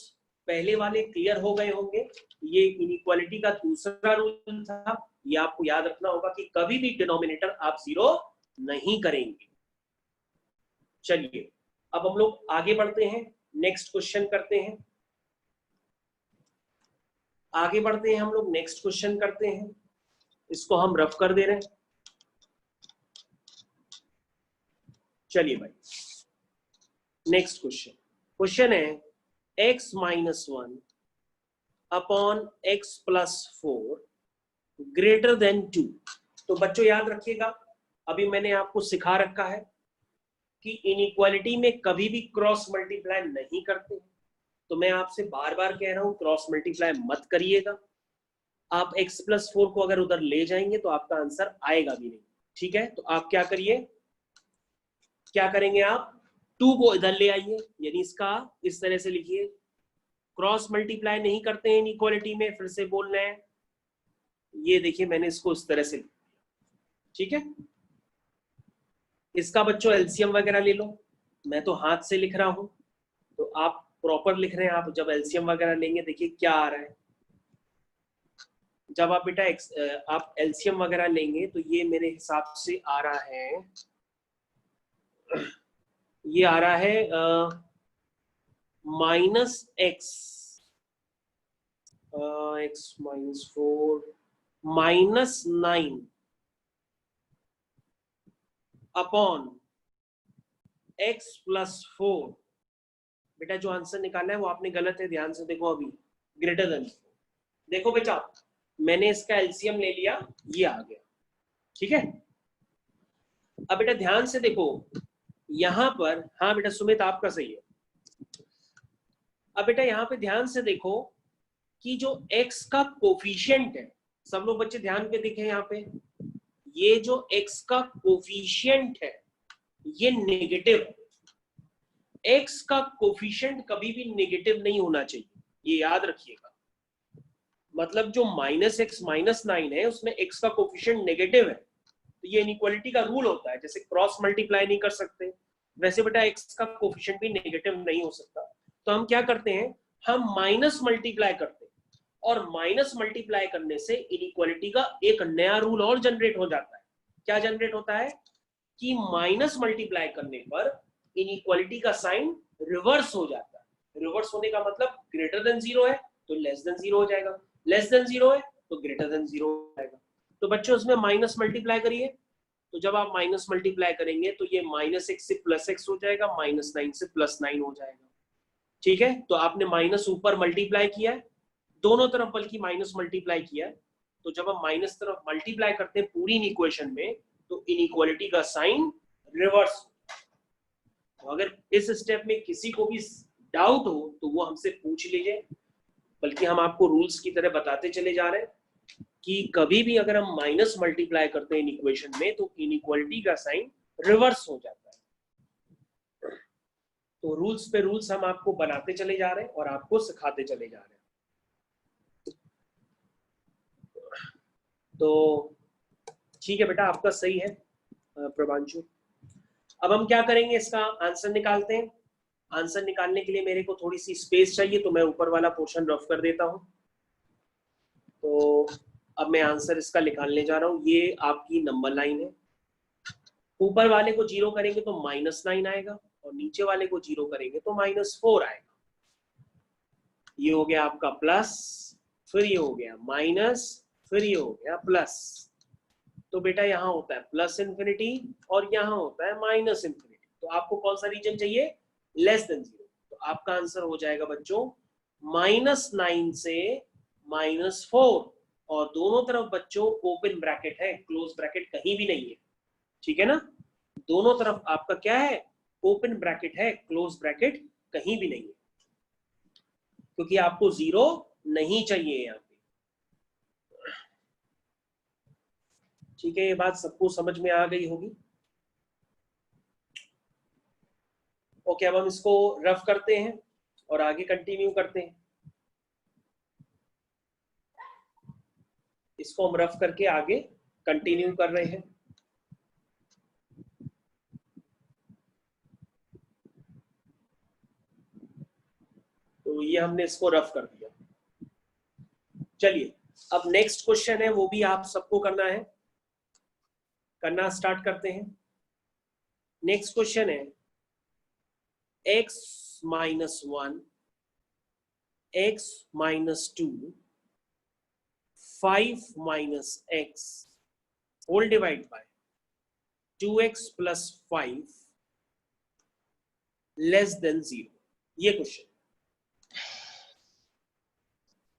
पहले वाले क्लियर हो गए होंगे। ये इनइक्वालिटी का दूसरा रूल था, ये आपको याद रखना होगा कि कभी भी डिनोमिनेटर आप 0 नहीं करेंगे। चलिए अब हम लोग आगे बढ़ते हैं, नेक्स्ट क्वेश्चन करते हैं। आगे बढ़ते हैं हम लोग, नेक्स्ट क्वेश्चन करते हैं। इसको हम रफ कर दे रहे हैं। चलिए भाई, नेक्स्ट क्वेश्चन है x - 1 upon x plus 4 greater then 2। तो बच्चों याद रखिएगा, अभी मैंने आपको सिखा रखा है कि इनइक्वालिटी में कभी भी क्रॉस मल्टीप्लाई नहीं करते। तो मैं आपसे बार बार कह रहा हूं क्रॉस मल्टीप्लाई मत करिएगा। आप x प्लस 4 को अगर उधर ले जाएंगे तो आपका आंसर आएगा भी नहीं। ठीक है, तो आप क्या करिए, क्या करेंगे आप 2 को इधर ले आइए, यानी इसका इस तरह से लिखिए। क्रॉस मल्टीप्लाई नहीं करते हैं इनइक्वालिटी में, फिर से बोल रहे हैं, ये देखिए मैंने इसको इस तरह से लिख दिया। ठीक है, इसका बच्चों एलसीएम वगैरह ले लो, मैं तो हाथ से लिख रहा हूं, तो आप प्रॉपर लिख रहे हैं। आप जब एलसीएम वगैरह लेंगे देखिए क्या आ रहा है। जब आप बेटा आप एलसीएम वगैरह लेंगे तो ये मेरे हिसाब से आ रहा है, ये आ रहा है -x x minus 4 -9 upon x plus 4। बेटा जो आंसर निकालना है वो आपने गलत है, ध्यान से देखो। अभी ग्रेटर देन, देखो बेटा मैंने इसका एलसीएम ले लिया, ये आ गया। ठीक है, अब बेटा ध्यान से देखो यहां पर, हाँ बेटा सुमित आपका सही है। अब बेटा यहां पे ध्यान से देखो कि जो x का कोफिशिएंट है, सब लोग बच्चे ध्यान पे देखें यहाँ पे, ये जो x का कोफिशिएंट है ये नेगेटिव है। x का कोफिशिएंट कभी भी नेगेटिव नहीं होना चाहिए, ये याद रखिएगा। मतलब जो -x -9 है उसमें x का कोफिशिएंट नेगेटिव है, तो ये इनइक्वालिटी का रूल होता है। जैसे क्रॉस मल्टीप्लाई नहीं कर सकते, वैसे बेटा x का कोफिशिएंट भी नेगेटिव नहीं हो सकता। तो हम क्या करते हैं, हम माइनस मल्टीप्लाई करते हैं, और माइनस मल्टीप्लाई करने से इनइक्वालिटी का एक नया रूल और जनरेट हो जाता है। क्या जनरेट होता है कि माइनस मल्टीप्लाई करने पर इनइक्वालिटी का साइन रिवर्स हो जाता है। रिवर्स होने का मतलब ग्रेटर देन 0 है तो लेस देन 0 हो जाएगा, लेस देन 0 है तो ग्रेटर देन 0 हो जाएगा। तो बच्चों उसमें माइनस मल्टीप्लाई करिए, तो जब आप माइनस मल्टीप्लाई करेंगे तो ये -x से +x हो जाएगा, -9 से +9 हो जाएगा। ठीक है, तो आपने माइनस ऊपर मल्टीप्लाई किया है दोनों तरफ, बल्कि माइनस मल्टीप्लाई किया है। तो जब हम माइनस तरफ मल्टीप्लाई करते हैं पूरी इक्वेशन में तो इनइक्वालिटी का साइन रिवर्स। तो अगर इस स्टेप में किसी को भी डाउट हो तो वो हमसे पूछ लीजिए, बल्कि हम आपको रूल्स की तरह बताते चले जा रहे हैं कि कभी भी अगर हम माइनस मल्टीप्लाई करते हैं इक्वेशन में तो इनइक्वालिटी का साइन रिवर्स हो जाता है। तो रूल्स पे रूल्स हम आपको बनाते चले जा रहे हैं और आपको सिखाते चले जा रहे हैं। तो ठीक है बेटा, आपका सही है प्रभांशु। अब हम क्या करेंगे, इसका आंसर निकालते हैं। आंसर निकालने के लिए मेरे को थोड़ी सी स्पेस चाहिए, तो मैं ऊपर वाला पोर्शन रफ कर देता हूं। तो अब मैं आंसर इसका निकालने जा रहा हूं। ये आपकी नंबर लाइन है, ऊपर वाले को 0 करेंगे तो -9 आएगा, और नीचे वाले को 0 करेंगे तो -4 आएगा। ये हो गया आपका प्लस, फिर ये हो गया माइनस, फिर ये हो गया प्लस। तो बेटा यहाँ होता है प्लस इन्फिनिटी और यहाँ होता है माइनस इन्फिनिटी। तो आपको कौन सा रीजन चाहिए, लेस देन 0। तो आपका आंसर हो जाएगा बच्चों -9 से -4, और दोनों तरफ बच्चों ओपन ब्रैकेट है, क्लोज ब्रैकेट कहीं भी नहीं है। ठीक है ना, दोनों तरफ आपका क्या है, ओपन ब्रैकेट है, क्लोज ब्रैकेट कहीं भी नहीं है, क्योंकि आपको 0 नहीं चाहिए यहाँ पे। ठीक है, ये बात सबको समझ में आ गई होगी। ओके, अब हम इसको रफ करते हैं और आगे कंटिन्यू करते हैं। इसको हम रफ करके आगे कंटिन्यू कर रहे हैं। तो ये हमने इसको रफ कर दिया। चलिए, अब नेक्स्ट क्वेश्चन है, वो भी आप सबको करना है, करना स्टार्ट करते हैं। नेक्स्ट क्वेश्चन है x -1, x -2, 5 - x whole divide by 2x + 5 less than 0। ये क्वेश्चन।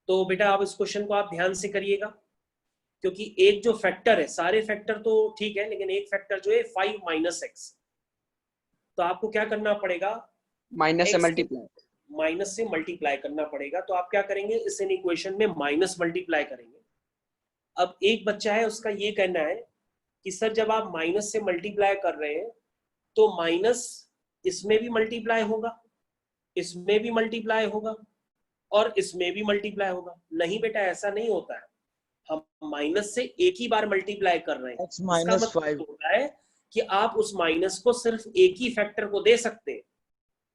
तो बेटा आप इस क्वेश्चन को आप ध्यान से करिएगा, क्योंकि एक जो फैक्टर है, सारे फैक्टर तो ठीक है, लेकिन एक फैक्टर जो है 5 माइनस एक्स, तो आपको क्या करना पड़ेगा, माइनस से X मल्टीप्लाई। माइनस से मल्टीप्लाई करना पड़ेगा। तो आप क्या करेंगे, इस इक्वेशन में माइनस मल्टीप्लाई करेंगे। अब एक बच्चा है, उसका ये कहना है कि सर जब आप माइनस से मल्टीप्लाई कर रहे हैं तो माइनस इसमें भी मल्टीप्लाई होगा, इसमें भी मल्टीप्लाई होगा और इसमें भी मल्टीप्लाई होगा। नहीं बेटा, ऐसा नहीं होता है, हम माइनस से एक ही बार मल्टीप्लाई कर रहे हैं। x इसका माइनस मतलब 5। होता है कि आप उस माइनस को सिर्फ एक ही फैक्टर को दे सकते हैं,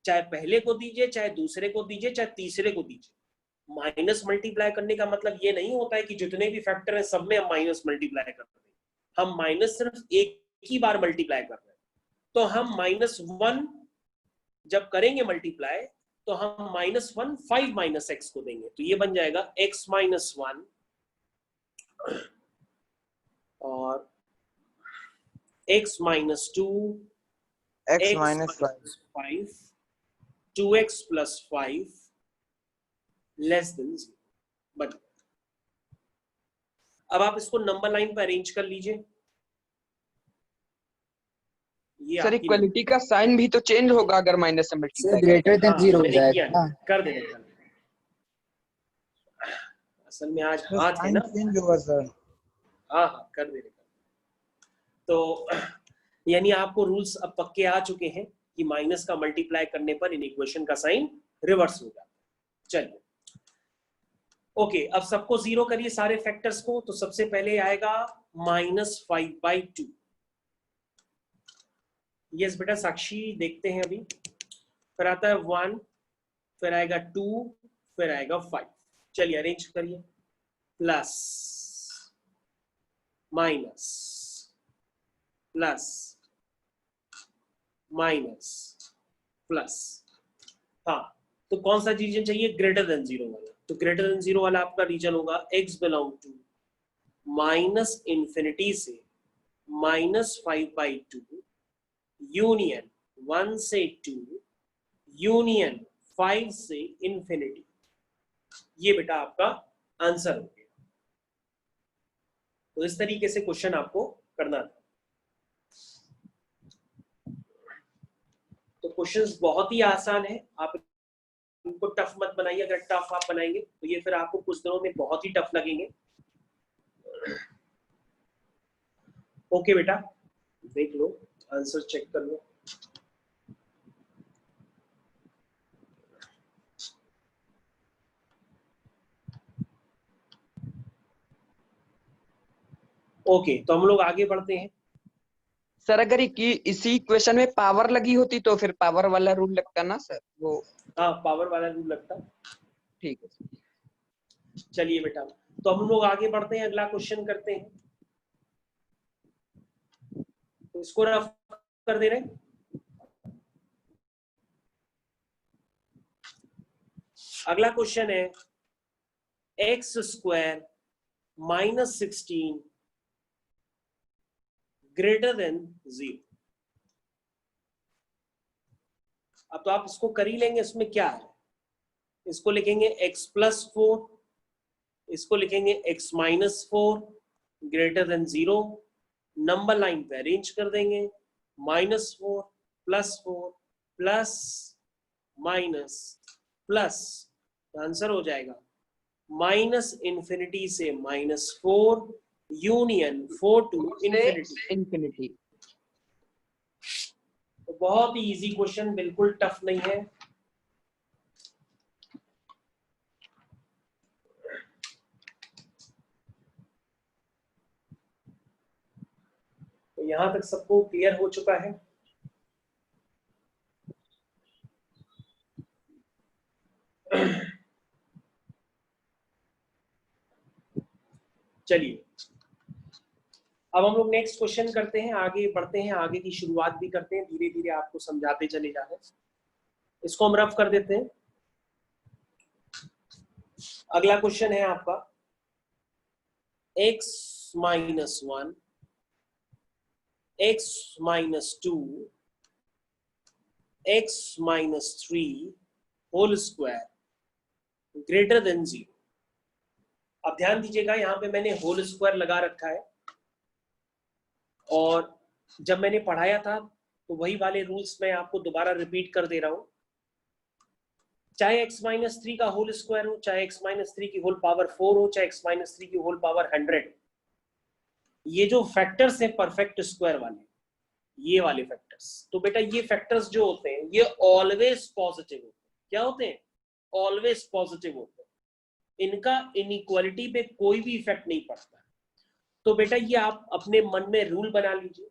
चाहे पहले को दीजिए, चाहे दूसरे को दीजिए, चाहे तीसरे को दीजिए। माइनस मल्टीप्लाई करने का मतलब ये नहीं होता है कि जितने भी फैक्टर हैं सब में हम माइनस मल्टीप्लाई कर रहे हैं। हम माइनस सिर्फ एक ही बार मल्टीप्लाई कर रहे हैं। तो हम -1 जब करेंगे मल्टीप्लाई, तो हम -1 5 माइनस एक्स को देंगे, तो ये बन जाएगा x माइनस 1 और x minus 2 x minus 5 2x plus 5 less than 0 बन। अब आप इसको नंबर लाइन पर अरेंज कर लीजिए। ये सर आपकी इक्वलिटी का साइन भी तो चेंज होगा अगर माइनस से मल्टीप्लाई ग्रेटर देन हाँ, 0 हो मैंने किया जाएगा है, कर देना। असल में आज तो हाथ है ना, साइन चेंज होगा सर। हाँ हाँ कर देना। तो यानी आपको रूल्स अब पक्के आ चुके हैं कि माइनस का मल्टीप्लाई करने पर इन इक्वेशन का साइन रिवर्स हो जाता है। चलिए ओके, अब सबको जीरो करिए सारे फैक्टर्स को। तो सबसे पहले आएगा -5/2। यस बेटा साक्षी, देखते हैं अभी। फिर आता है 1, फिर आएगा 2, फिर आएगा 5। चलिए अरेंज करिए। Plus minus plus minus plus. हाँ, तो कौन सा रीजन चाहिए, ग्रेटर देन 0 वाला। तो ग्रेटर देन 0 वाला आपका रीजन होगा x बिलोंग टू -∞ से -5/2 यूनियन 1 से 2 यूनियन 5 से इंफिनिटी। ये बेटा आपका आंसर हो गया। तो इस तरीके से क्वेश्चन आपको करना था। तो क्वेश्चंस बहुत ही आसान है, आप इनको टफ मत बनाइए। अगर टफ आप बनाएंगे तो ये फिर आपको कुछ दिनों में बहुत ही टफ लगेंगे। ओके बेटा, देख लो, आंसर चेक कर लो। ओके, तो हम लोग आगे बढ़ते हैं। सर अगर इसी इक्वेशन में पावर लगी होती तो फिर पावर वाला रूल लगता ना सर, वो हाँ, पावर वाला रूल लगता। ठीक है सर। चलिए बेटा, तो हम लोग आगे बढ़ते हैं, अगला क्वेश्चन करते हैं। तो इसको रफ कर दे रहे हैं। अगला क्वेश्चन है x² -16 ग्रेटर देन 0। अब तो आप इसको कर ही लेंगे, इसमें क्या है। इसको लिखेंगे x + 4, इसको लिखेंगे x -4 greater than 0। Number line पे अरेंज कर देंगे, -4 +4 प्लस माइनस प्लस। आंसर हो जाएगा -∞ से -4 यूनियन 4 टू इंफिनिटी। इंफिनिटी। तो बहुत ही इजी क्वेश्चन, बिल्कुल टफ नहीं है। तो यहां तक सबको क्लियर हो चुका है। चलिए अब हम लोग नेक्स्ट क्वेश्चन करते हैं, आगे बढ़ते हैं, आगे की शुरुआत भी करते हैं, धीरे धीरे आपको समझाते चले जा रहे हैं। इसको हम रफ कर देते हैं। अगला क्वेश्चन है आपका x - 1 x - 2 x - 3 whole square greater than 0। अब ध्यान दीजिएगा, यहाँ पे मैंने होल स्क्वायर लगा रखा है, और जब मैंने पढ़ाया था तो वही वाले रूल्स मैं आपको दोबारा रिपीट कर दे रहा हूं। चाहे x-3 का होल स्क्वायर हो, चाहे x-3 की होल पावर 4 हो, चाहे x-3 की होल पावर 100, ये जो फैक्टर्स है परफेक्ट स्क्वायर वाले, ये वाले फैक्टर्स, तो बेटा ये फैक्टर्स जो होते हैं ये ऑलवेज पॉजिटिव होते हैं। क्या होते हैं? ऑलवेज पॉजिटिव होते हैं। इनका इनइक्वालिटी पे कोई भी इफेक्ट नहीं पड़ता। तो बेटा ये आप अपने मन में रूल बना लीजिए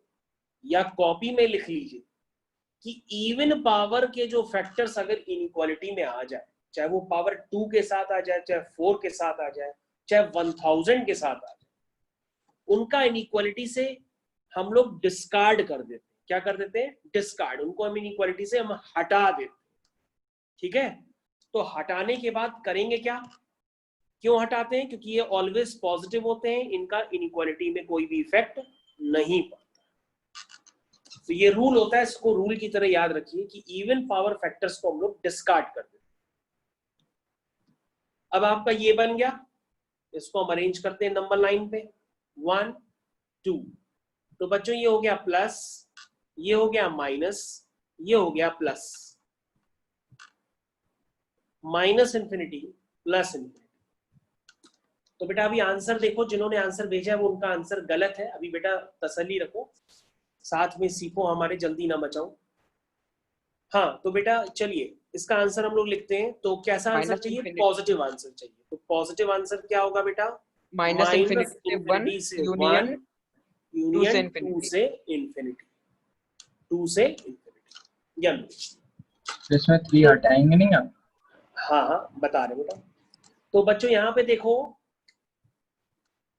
या कॉपी में लिख लीजिए कि इवन पावर के जो फैक्टर्स अगर इनइक्वालिटी में आ जाए, चाहे वो पावर 2 के साथ आ जाए, चाहे 4 के साथ आ जाए, चाहे 1000 के साथ आ जाए, उनका इनइक्वालिटी से हम लोग डिस्कार्ड कर देते हैं। क्या कर देते हैं? डिस्कार्ड। उनको हम इनइक्वालिटी से हम हटा देते हैं। ठीक है, तो हटाने के बाद करेंगे क्या? क्यों हटाते हैं? क्योंकि ये ऑलवेज पॉजिटिव होते हैं, इनका इनइक्वालिटी में कोई भी इफेक्ट नहीं पड़ता। तो ये रूल होता है, इसको रूल की तरह याद रखिए कि इवन पावर फैक्टर्स को हम लोग डिस्कार्ड कर देते हैं। अब आपका ये बन गया, इसको हम अरेंज करते हैं नंबर लाइन पे, 1 2। तो बच्चों ये हो गया प्लस, ये हो गया माइनस, ये हो गया plus, minus infinity plus infinity. तो बेटा अभी आंसर देखो, जिन्होंने आंसर भेजा है वो उनका आंसर गलत है। अभी बेटा तसल्ली रखो, साथ में सीखो, हमारे जल्दी ना बचाओ। हाँ तो बेटा चलिए इसका आंसर हम लोग लिखते हैं। तो कैसा आंसर माइनस चाहिए? इंफिनिटी, पॉजिटिव आंसर चाहिए। तो पॉजिटिव आंसर क्या होगा बेटा? माइनस इंफिनिटी से 1 यूनियन 2 से यूनियन 2 इंफिनिटी। से इंफिनिटी, 2 से इंफिनिटी। या इसमें 3 हटाएंगे नहीं आप? हाँ हाँ बता रहे बेटा। तो बच्चों यहाँ पे देखो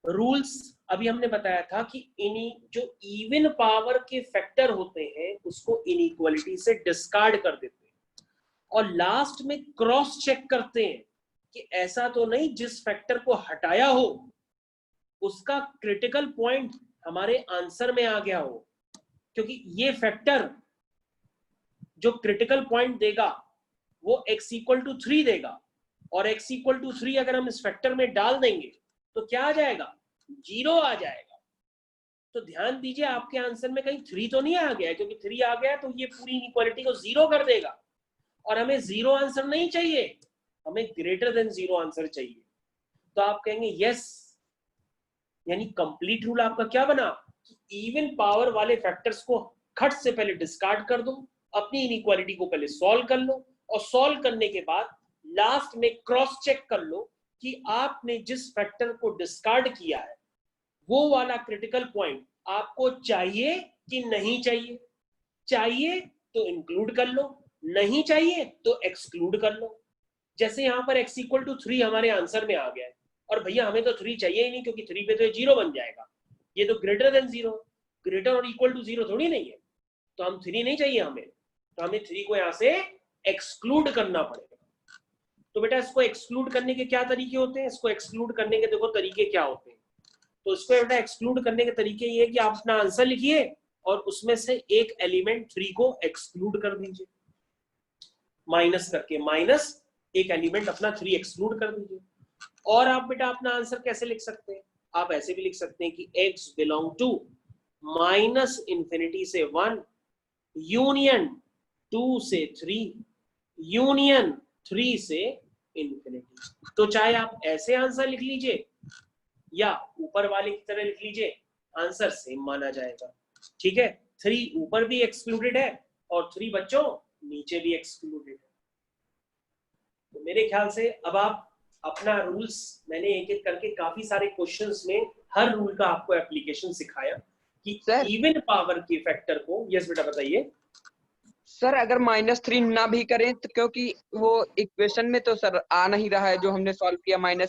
रूल्स अभी हमने बताया था कि जो इवन पावर के फैक्टर होते हैं उसको इनइक्वालिटी से डिस्कार्ड कर देते हैं, और लास्ट में क्रॉस चेक करते हैं कि ऐसा तो नहीं जिस फैक्टर को हटाया हो उसका क्रिटिकल पॉइंट हमारे आंसर में आ गया हो, क्योंकि ये फैक्टर जो क्रिटिकल पॉइंट देगा वो x=3 देगा, और x=3 अगर हम इस फैक्टर में डाल देंगे तो क्या आ जाएगा? 0 आ जाएगा। तो ध्यान दीजिए आपके आंसर में कहीं 3 तो नहीं आ गया, क्योंकि 3 आ गया तो ये पूरी इनइक्वालिटी को 0 कर देगा, और हमें 0 आंसर नहीं चाहिए, हमें ग्रेटर देन 0 आंसर चाहिए। तो आप कहेंगे यस, यानी कंप्लीट रूल आपका क्या बना कि इवन पावर वाले फैक्टर्स को खट से पहले डिस्कार्ड कर दो, अपनी इनइक्वालिटी को पहले सॉल्व कर लो, और सॉल्व करने के बाद लास्ट में क्रॉस चेक कर लो कि आपने जिस फैक्टर को डिस्कार्ड किया है वो वाला क्रिटिकल पॉइंट आपको चाहिए कि नहीं चाहिए। चाहिए तो इंक्लूड कर लो, नहीं चाहिए तो एक्सक्लूड कर लो। जैसे यहां पर x=3 हमारे आंसर में आ गया है, और भैया हमें तो 3 चाहिए ही नहीं, क्योंकि 3 पे तो ये 0 बन जाएगा, ये तो ग्रेटर देन 0, ग्रेटर और इक्वल टू 0 थोड़ी नहीं है, तो हम 3 नहीं चाहिए हमें, तो हमें 3 को यहां से एक्सक्लूड करना पड़ेगा। तो बेटा इसको एक्सक्लूड करने के क्या तरीके होते हैं? इसको एक्सक्लूड करने के देखो तरीके क्या होते हैं। तो इसको बेटा एक्सक्लूड करने के तरीके ये है कि आप अपना आंसर लिखिए और उसमें से एक एलिमेंट 3 को एक्सक्लूड कर दीजिए, माइनस करके, माइनस एक एलिमेंट अपना 3 एक्सक्लूड कर दीजिए। और आप बेटा अपना आंसर कैसे लिख सकते हैं? आप ऐसे भी लिख सकते हैं कि x बिलोंग टू -∞ से 1 यूनियन 2 से 3 यूनियन 3 से इंफिनिटी। तो चाहे आप ऐसे आंसर लिख लीजिए या ऊपर वाले की तरह लिख लीजिए, आंसर सेम माना जाएगा। ठीक है, 3 ऊपर भी एक्सक्लूडेड है और 3 बच्चों नीचे भी एक्सक्लूडेड है। तो मेरे ख्याल से अब आप अपना रूल्स, मैंने एक एक करके काफी सारे क्वेश्चंस में हर रूल का आपको एप्लीकेशन सिखाया कि इवन पावर के फैक्टर को। यस बेटा बताइए सर। अगर -3 ना भी करें तो, क्योंकि वो इक्वेशन में तो सर आ नहीं रहा है जो हमने सॉल्व किया, -∞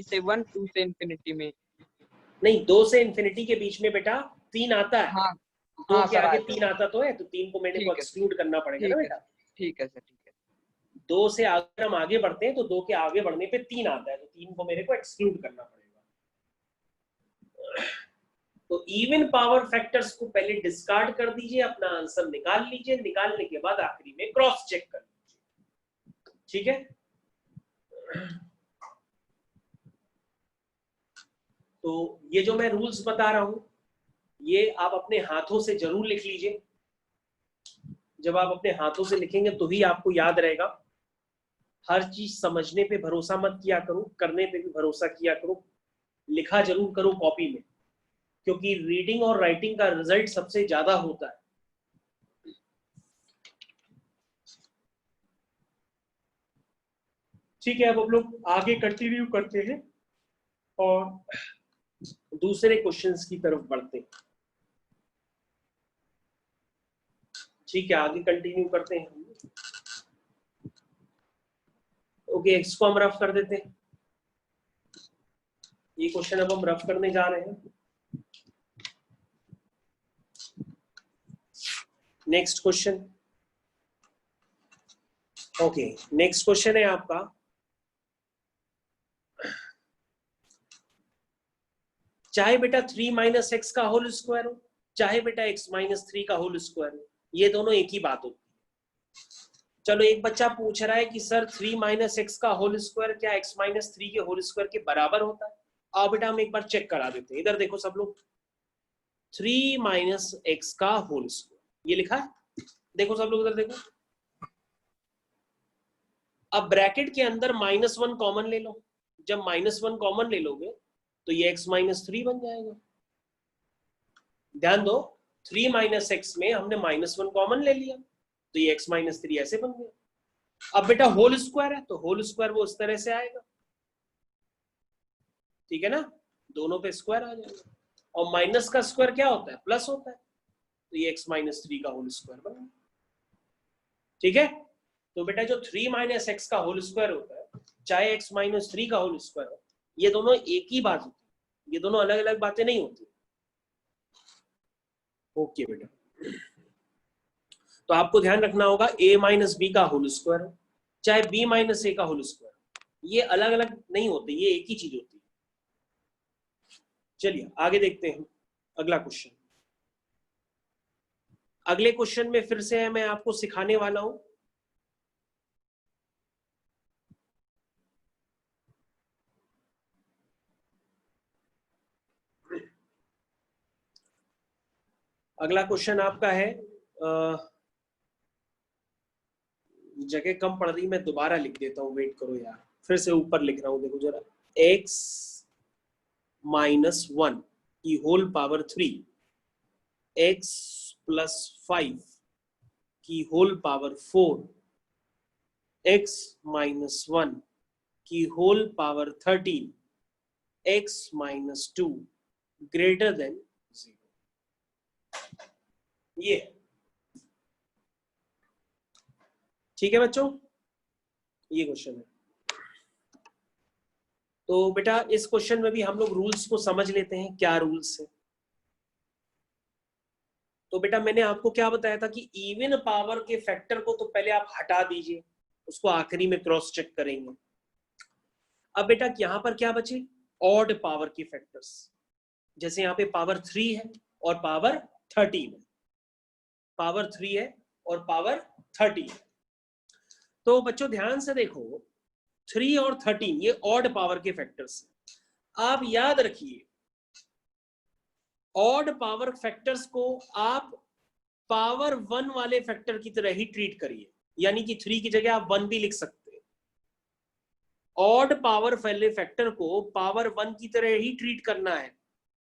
से 1 2 से इंफिनिटी में। नहीं, 2 से इंफिनिटी के बीच में बेटा 3 आता है। हाँ 2 हाँ के सर, आगे 3 आता तो है, तो 3 को मैंने को एक्सक्लूड करना पड़ेगा ना बेटा। ठीक है सर, ठीक है। 2 से अगर हम आगे बढ़ते हैं तो 2 के आगे बढ़ने पे 3 आता है, तो 3 को मेरे को एक्सक्लूड करना पड़ेगा। तो इवन पावर फैक्टर्स को पहले डिस्कार्ड कर दीजिए, अपना आंसर निकाल लीजिए, निकालने के बाद आखिरी में क्रॉस चेक कर लीजिए। ठीक है, तो ये जो मैं रूल्स बता रहा हूं ये आप अपने हाथों से जरूर लिख लीजिए। जब आप अपने हाथों से लिखेंगे तो ही आपको याद रहेगा। हर चीज समझने पे भरोसा मत किया करो, करने पे भी भरोसा किया करो। लिखा जरूर करो कॉपी में, क्योंकि रीडिंग और राइटिंग का रिजल्ट सबसे ज्यादा होता है। ठीक है, अब हम लोग आगे कंटिन्यू करते हैं और दूसरे क्वेश्चंस की तरफ बढ़ते हैं। ठीक है, आगे कंटिन्यू करते हैं। ओके, एक्स को हम रफ कर देते हैं। ये क्वेश्चन अब हम रफ करने जा रहे हैं। Next question. Okay, next question है आपका, चाहे बेटा 3 माइनस एक्स का होल स्क्वायर हो, चाहे बेटा x माइनस 3 का होल स्क्वायर हो, ये दोनों एक ही बात होती है। चलो, एक बच्चा पूछ रहा है कि सर 3 माइनस एक्स का होल स्क्वायर क्या x माइनस 3 के होल स्क्वायर के बराबर होता है? आओ बेटा हम एक बार चेक करा देते हैं। इधर देखो सब लोग, 3 माइनस एक्स का होल स्क्वायर ये लिखा है, देखो सब लोग इधर देखो। अब ब्रैकेट के अंदर -1 कॉमन ले लो। जब -1 कॉमन ले लोगे तो ये x माइनस 3 बन जाएगा। ध्यान दो, 3 माइनस एक्स में हमने -1 कॉमन ले लिया तो ये x माइनस 3 ऐसे बन गया। अब बेटा होल स्क्वायर है तो होल स्क्वायर वो इस तरह से आएगा, ठीक है ना, दोनों पे स्क्वायर आ जाएगा। और माइनस का स्क्वायर क्या होता है? प्लस होता है, तो ये x माइनस 3 का होल स्क्वायर बन गया। ठीक है, तो बेटा जो 3 माइनस एक्स का होल स्क्वायर होता है, चाहे x माइनस 3 का होल स्क्वायर हो, ये दोनों एक ही बात होती है, ये दोनों अलग अलग बातें नहीं होती। ओके बेटा, तो आपको ध्यान रखना होगा a माइनस बी का होल स्क्वायर हो, चाहे b माइनस ए का होल स्क्वायर, ये अलग अलग नहीं होते, ये एक ही चीज होती है। चलिए आगे देखते हैं अगला क्वेश्चन। अगले क्वेश्चन में फिर से मैं आपको सिखाने वाला हूं अगला क्वेश्चन आपका है, जगह कम पड़ रही, मैं दोबारा लिख देता हूं, वेट करो यार, फिर से ऊपर लिख रहा हूं, देखो जरा, x माइनस 1 की होल पावर 3, x प्लस 5 की होल पावर 4, x माइनस 1 की whole power 13, x minus 2 greater than 0। ये ठीक है बच्चों, ये क्वेश्चन है। तो बेटा इस क्वेश्चन में भी हम लोग रूल्स को समझ लेते हैं, क्या रूल्स है। तो बेटा मैंने आपको क्या बताया था कि इवन पावर के फैक्टर को तो पहले आप हटा दीजिए, उसको आखिरी में क्रॉस चेक करेंगे। अब बेटा यहां पर क्या बचे? ऑड पावर के फैक्टर्स, जैसे यहाँ पे पावर 3 है और पावर 13 है, पावर 3 है और पावर 13 है। तो बच्चों ध्यान से देखो, 3 और 13 ये ऑड पावर के फैक्टर्स हैं। आप याद रखिए, ऑड पावर फैक्टर्स को आप पावर 1 वाले फैक्टर की तरह ही ट्रीट करिए, यानी कि 3 की जगह आप 1 भी लिख सकते हैं। ऑड पावर वाले फैक्टर को पावर 1 की तरह ही ट्रीट करना है,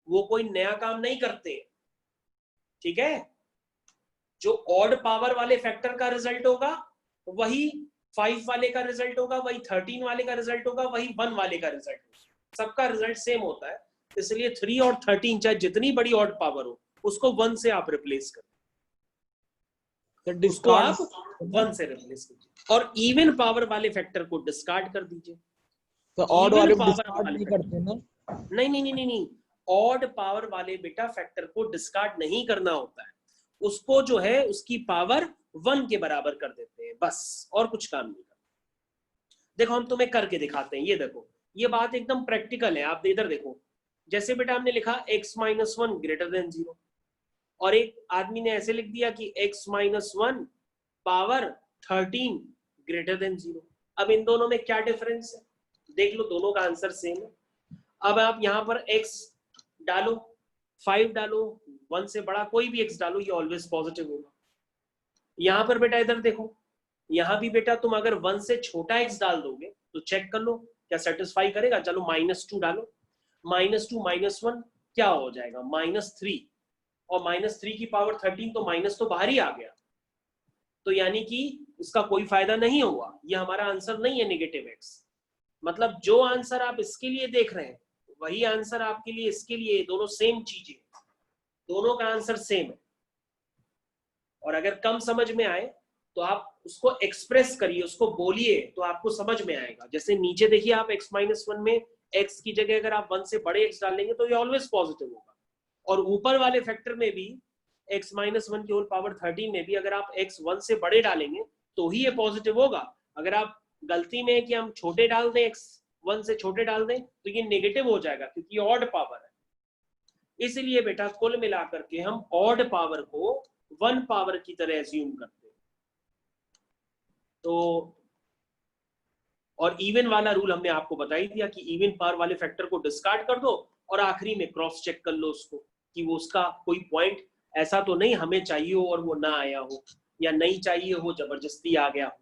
वो कोई नया काम नहीं करते, ठीक है। जो ऑड पावर वाले फैक्टर का रिजल्ट होगा वही 5 वाले का रिजल्ट होगा, वही 13 वाले का रिजल्ट होगा, वही 1 वाले का रिजल्ट होगा, सबका रिजल्ट सेम होता है। इसलिए 3 और 13 चाहे जितनी बड़ी ऑड पावर हो, उसको 1 से आप रिप्लेस करें, उसको आप 1 से रिप्लेस कीजिए, और इवन पावर वाले फैक्टर को डिस्कार्ड कर दीजिए। तो ऑड वाले को पावर डिस्कार्ड नहीं करते ना? नहीं नहीं नहीं नहीं, ऑड पावर वाले बेटा फैक्टर को डिस्कार्ड नहीं करना होता है, उसको जो है उसकी पावर 1 के बराबर कर देते हैं, बस, और कुछ काम नहीं करते। देखो हम तुम्हें करके दिखाते हैं, ये देखो, ये बात एकदम प्रैक्टिकल है। आप इधर देखो, जैसे बेटा हमने लिखा x माइनस 1 ग्रेटर देन 0, और एक आदमी ने ऐसे लिख दिया कि x minus 1 power 13 greater than 0। अब इन दोनों में क्या डिफरेंस है? देख लो, दोनों का आंसर सेम है। अब आप यहाँ पर x डालो, 5 डालो, 1 से बड़ा कोई भी x डालो, ये ऑलवेज पॉजिटिव होगा। यहाँ पर बेटा इधर देखो, यहाँ भी बेटा तुम अगर 1 से छोटा x डाल दोगे तो चेक कर लो क्या सेटिस्फाई करेगा। चलो -2 डालो, -2 -1 क्या हो जाएगा, -3, और -3 की पावर 13, तो माइनस तो बाहर ही आ गया, तो यानी कि इसका कोई फायदा नहीं हुआ, ये हमारा आंसर नहीं है नेगेटिव x। मतलब जो आंसर आप इसके लिए देख रहे हैं वही आंसर आपके लिए इसके लिए, दोनों सेम चीजें, दोनों का आंसर सेम है। और अगर कम समझ में आए तो आप उसको एक्सप्रेस करिए, उसको बोलिए, तो आपको समझ में आएगा। जैसे नीचे देखिए आप x-1 में x की जगह अगर आप 1 से बड़े x डालेंगे तो ये ऑलवेज पॉजिटिव होगा, और ऊपर वाले फैक्टर में भी x-1 की होल पावर 13 में भी अगर आप x 1 से बड़े डालेंगे तो ही ये पॉजिटिव होगा। अगर आप गलती में कि हम छोटे डाल दें, x 1 से छोटे डाल दें, तो ये नेगेटिव हो जाएगा क्योंकि ऑड पावर है। इसलिए बेटा कुल मिलाकर के हम ऑड पावर को 1 पावर की तरह एज्यूम करते हैं। तो और इवन वाला रूल हमने आपको बता ही दिया कि इवन पावर वाले फैक्टर को डिस्कार्ड कर दो और आखिरी में क्रॉस चेक कर लो उसको कि वो उसका कोई पॉइंट ऐसा तो नहीं हमें चाहिए हो और वो ना आया हो, या नहीं चाहिए हो जबरदस्ती आ गया हो।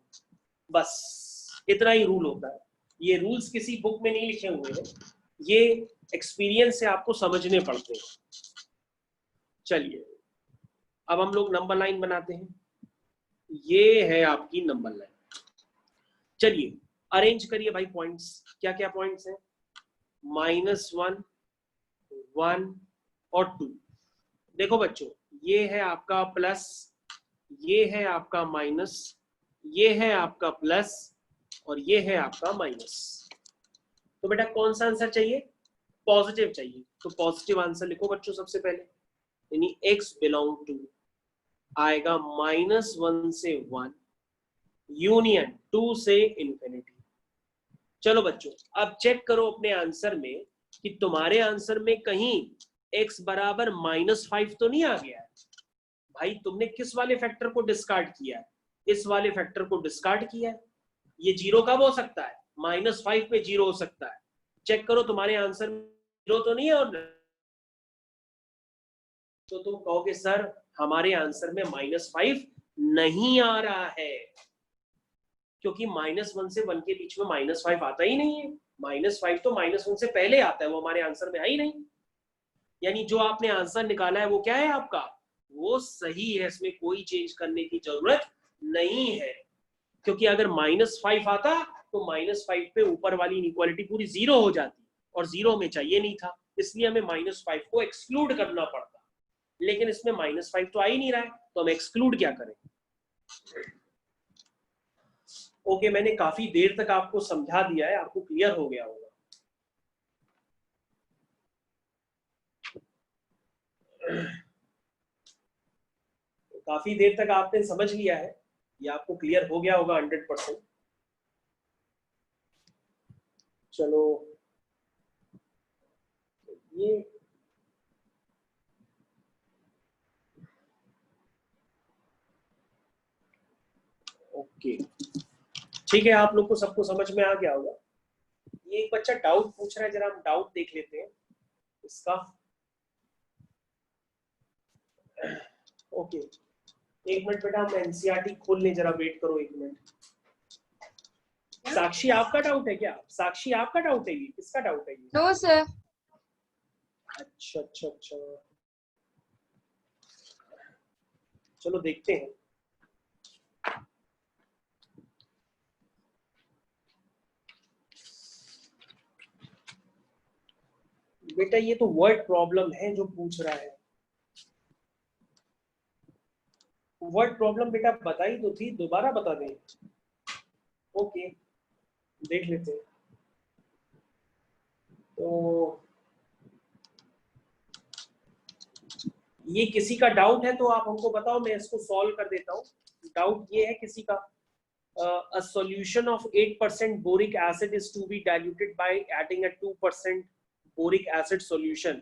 बस इतना ही रूल होता है। ये रूल्स किसी बुक में नहीं लिखे हुए हैं, ये एक्सपीरियंस से आपको समझने पड़ते हैं। चलिए अब हम लोग नंबर लाइन बनाते हैं। ये है आपकी नंबर लाइन। चलिए अरेंज करिए भाई पॉइंट्स। क्या क्या पॉइंट्स हैं? -1, 1 और 2। देखो बच्चों, ये है आपका प्लस, ये है आपका माइनस, ये है आपका प्लस और ये है आपका माइनस। तो बेटा कौन सा आंसर चाहिए? पॉजिटिव चाहिए। तो पॉजिटिव आंसर लिखो बच्चों सबसे पहले, यानी x बिलोंग टू आएगा -1 से 1 यूनियन 2 से इंफिनिटी। चलो बच्चों अब चेक करो अपने आंसर में कि तुम्हारे आंसर में कहीं x बराबर -5 तो नहीं आ गया है। भाई तुमने किस वाले फैक्टर को डिस्कार्ड किया है? इस वाले फैक्टर को डिस्कार्ड किया है। ये 0 कब हो सकता है? -5 पे 0 हो सकता है। चेक करो तुम्हारे आंसर में 0 तो नहीं है, और तो तुम कहोगे सर हमारे आंसर में -5 नहीं आ रहा है, क्योंकि -1 से 1 के बीच में -5 आता ही नहीं है। -5 तो -1 से पहले आता है, वो हमारे आंसर में है ही नहीं। यानी जो आपने आंसर निकाला है वो क्या है आपका? वो सही है, इसमें कोई चेंज करने की जरूरत नहीं है। क्योंकि अगर -5 आता तो -5 पे ऊपर वाली इनइक्वालिटी पूरी 0 हो जाती, और 0 में चाहिए नहीं था, इसलिए हमें -5 को एक्सक्लूड करना पड़ता। लेकिन इसमें -5 तो आ ही नहीं रहा है, तो हम एक्सक्लूड क्या करें? ओके, मैंने काफी देर तक आपको समझा दिया है, आपको क्लियर हो गया होगा। काफी देर तक आपने समझ लिया है, ये आपको क्लियर हो गया होगा 100%। चलो ये ओके ठीक है, आप लोग को सबको समझ में आ गया होगा। ये एक बच्चा डाउट पूछ रहा है, जरा हम डाउट देख लेते हैं इसका। ओके एक मिनट बेटा, हम एनसीईआरटी खोल लें, जरा वेट करो 1 मिनट। साक्षी आपका डाउट है क्या? साक्षी आपका डाउट है? ये किसका डाउट है? ये नो सर। अच्छा अच्छा अच्छा, चलो देखते हैं। बेटा ये तो वर्ड प्रॉब्लम है जो पूछ रहा है। वर्ड प्रॉब्लम बेटा बताई तो थी, दोबारा बता दें। ओके देख लेते हैं। तो ये किसी का डाउट है तो आप हमको बताओ, मैं इसको सॉल्व कर देता हूँ। डाउट ये है किसी का, a solution of 8% boric acid is to be diluted by adding a 2% boric acid solution।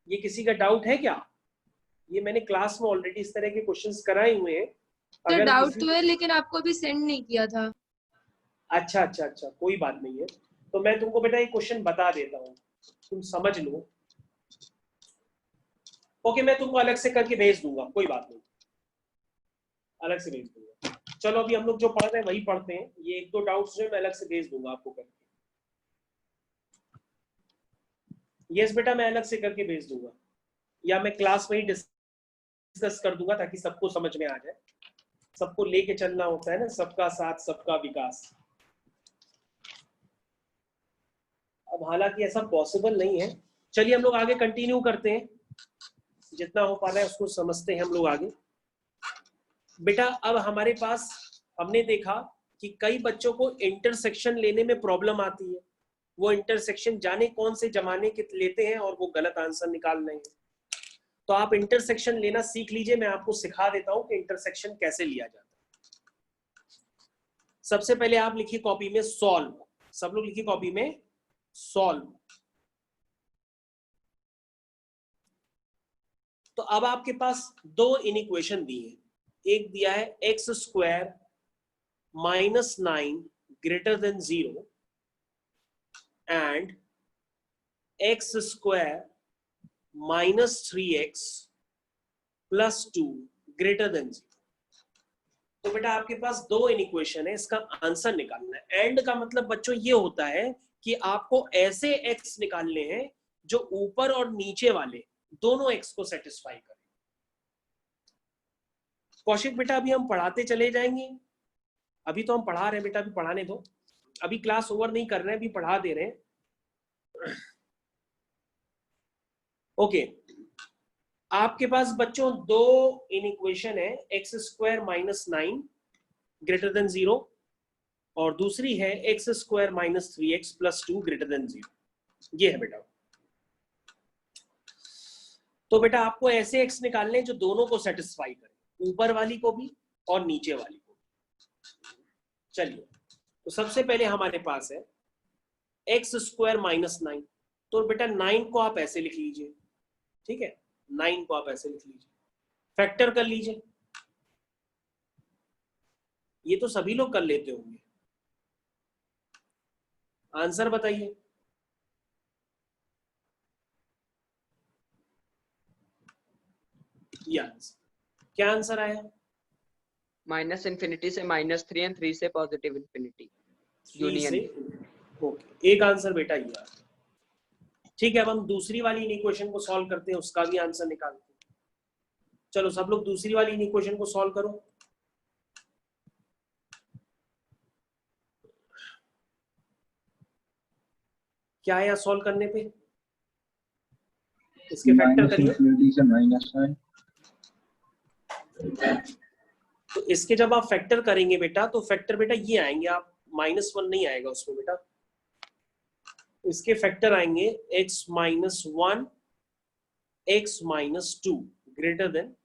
ये किसी का डाउट है क्या? ये मैंने क्लास में ऑलरेडी इस तरह के क्वेश्चंस कराए हुए हैं। सर डाउट तो है, लेकिन आपको अभी सेंड नहीं किया था। अच्छा अच्छा, कोई बात नहीं है। तो मैं तुमको बेटा ये क्वेश्चन बता देता हूँ, तुम समझ लो। ओके, मैं तुमको अलग से करके भेज दूंगा, कोई बात नहीं, अलग से भेज दूंगा। चलो अभी हम लोग जो पढ़ रहे हैं वही पढ़ते हैं, ये एक दो डाउट्स जो मैं अलग से भेज दूंगा आपको करके। यस बेटा, मैं अलग से करके भेज दूंगा, या मैं क्लास में ही डिस्कस कर दूंगा ताकि सबको समझ में आ जाए। सबको लेके चलना होता है ना, सबका साथ सबका विकास। अब हालांकि ऐसा पॉसिबल नहीं है। चलिए हम लोग आगे कंटिन्यू करते हैं, जितना हो पा रहा है उसको समझते हैं हम लोग आगे। बेटा अब हमारे पास हमने देखा कि कई बच्चों को इंटरसेक्शन लेने में प्रॉब्लम आती है। वो इंटरसेक्शन जाने कौन से जमाने के लेते हैं और वो गलत आंसर निकाल रहे हैं। तो आप इंटरसेक्शन लेना सीख लीजिए, मैं आपको सिखा देता हूं कि इंटरसेक्शन कैसे लिया जाता है। सबसे पहले आप लिखिए कॉपी में सॉल्व, सब लोग लिखिए कॉपी में सॉल्व। तो अब आपके पास दो इनइक्वेशन दी है, एक दिया है x square -9 greater than 0 and x square -3x + 2 greater than 0। तो बेटा आपके पास दो इनइक्वेशन है, इसका आंसर निकालना है। एंड का मतलब बच्चों ये होता है कि आपको ऐसे x निकालने हैं जो ऊपर और नीचे वाले दोनों x को सेटिस्फाई करें। कौशिक बेटा अभी हम पढ़ाते चले जाएंगे, अभी तो हम पढ़ा रहे हैं बेटा, अभी पढ़ाने दो, अभी क्लास ओवर नहीं कर रहे हैं, अभी पढ़ा दे रहे हैं। ओके, आपके पास बच्चों दो इनइक्वेशन है, एक्स स्क्वायर -9 ग्रेटर देन 0 और दूसरी है x square -3x + 2 greater than 0। ये है बेटा। तो बेटा आपको ऐसे x निकालने जो दोनों को सेटिस्फाई करें, ऊपर वाली को भी और नीचे वाली को भी। चलिए, तो सबसे पहले हमारे पास है एक्स स्क्वायर -9। तो बेटा 9 को आप ऐसे लिख लीजिए, ठीक है, 9 को आप ऐसे लिख लीजिए, फैक्टर कर लीजिए। ये तो सभी लोग कर लेते होंगे, आंसर बताइए। ये आंसर क्या आंसर आया? -∞ से -3 और 3 से +∞ यूनियन। ओके, एक आंसर बेटा ये आ। ठीक है, अब हम दूसरी वाली इक्वेशन को सॉल्व करते हैं, उसका भी आंसर निकालते हैं। चलो सब लोग दूसरी वाली इक्वेशन को सॉल्व करो। क्या आया सॉल्व करने पे? इसके फैक्टर करिए। -∞ से -9। तो इसके जब आप फैक्टर करेंगे बेटा, तो फैक्टर बेटा ये आएंगे, आप -1 नहीं आएगा उसमें बेटा, इसके फैक्टर आएंगे x -1 x -2 ग्रेटर देन।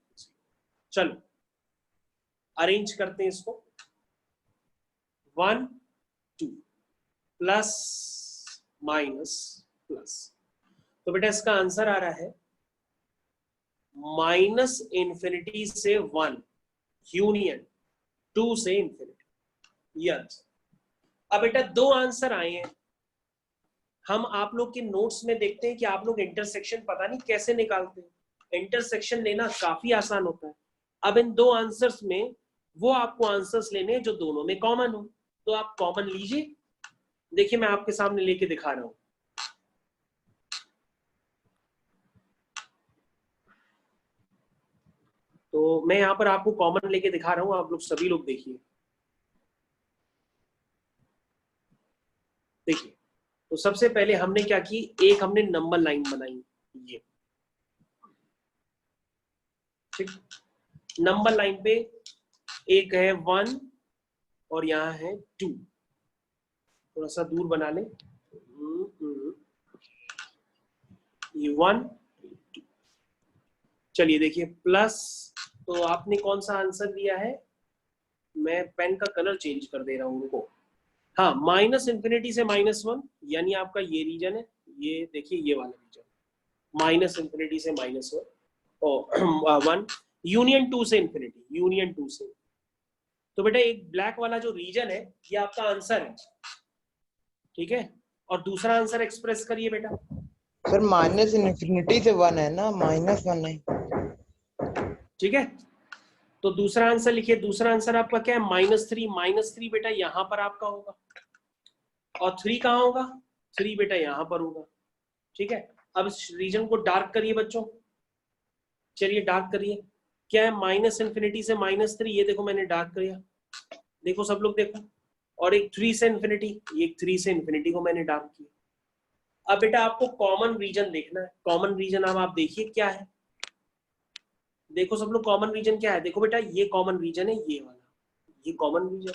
चलो अरेंज करते हैं इसको, 1 2 प्लस माइनस प्लस। तो बेटा इसका आंसर आ रहा है -∞ से 1 यूनियन 2 से इन्फिनिटी। यस, अब बेटा दो आंसर आए हैं। हम आप लोग के नोट्स में देखते हैं कि आप लोग इंटरसेक्शन पता नहीं कैसे निकालते हैं। इंटरसेक्शन लेना काफी आसान होता है। अब इन दो आंसर्स में वो आपको आंसर्स लेने हैं जो दोनों में कॉमन हो, तो आप कॉमन लीजिए। देखिए मैं आपके सामने लेके दिखा रहा हूं। तो मैं यहां पर आपको कॉमन लेके दिखा रहा हूं, आप लोग सभी लोग देखिए। देखिए, तो सबसे पहले हमने क्या की, एक हमने नंबर लाइन बनाई, ये ठीक। नंबर लाइन पे एक है 1 और यहाँ है 2, थोड़ा सा दूर बना ले, ये 1 2। चलिए देखिए प्लस, तो आपने कौन सा आंसर दिया है, मैं पेन का कलर चेंज कर दे रहा हूं उनको। हाँ, -∞ से -1 यानी आपका ये रीजन है, ये देखिए ये वाला रीजन, -∞ से -1 और 1 यूनियन 2 से इन्फिनिटी, यूनियन 2 से। तो बेटा एक ब्लैक वाला जो रीजन है ये आपका आंसर है, ठीक है। और दूसरा आंसर एक्सप्रेस करिए बेटा। सर माइनस इन्फिनिटी से 1 है ना, -1 नहीं। ठीक है, तो दूसरा आंसर लिखिए। दूसरा आंसर आपका क्या है? -3। -3 बेटा यहां पर आपका होगा, और 3 कहाँ होगा? 3 बेटा यहां पर होगा। ठीक है, अब इस रीजन को डार्क करिए बच्चों, चलिए डार्क करिए। क्या है? -∞ से -3, ये देखो मैंने डार्क किया, देखो सब लोग देखो। और एक 3 से इन्फिनिटी, एक 3 से इन्फिनिटी को मैंने डार्क किया। अब बेटा आपको कॉमन रीजन देखना है। कॉमन रीजन अब आप देखिए क्या है, देखो सब लोग कॉमन रीजन क्या है। देखो बेटा ये कॉमन रीजन है, ये वाला, ये कॉमन रीजन,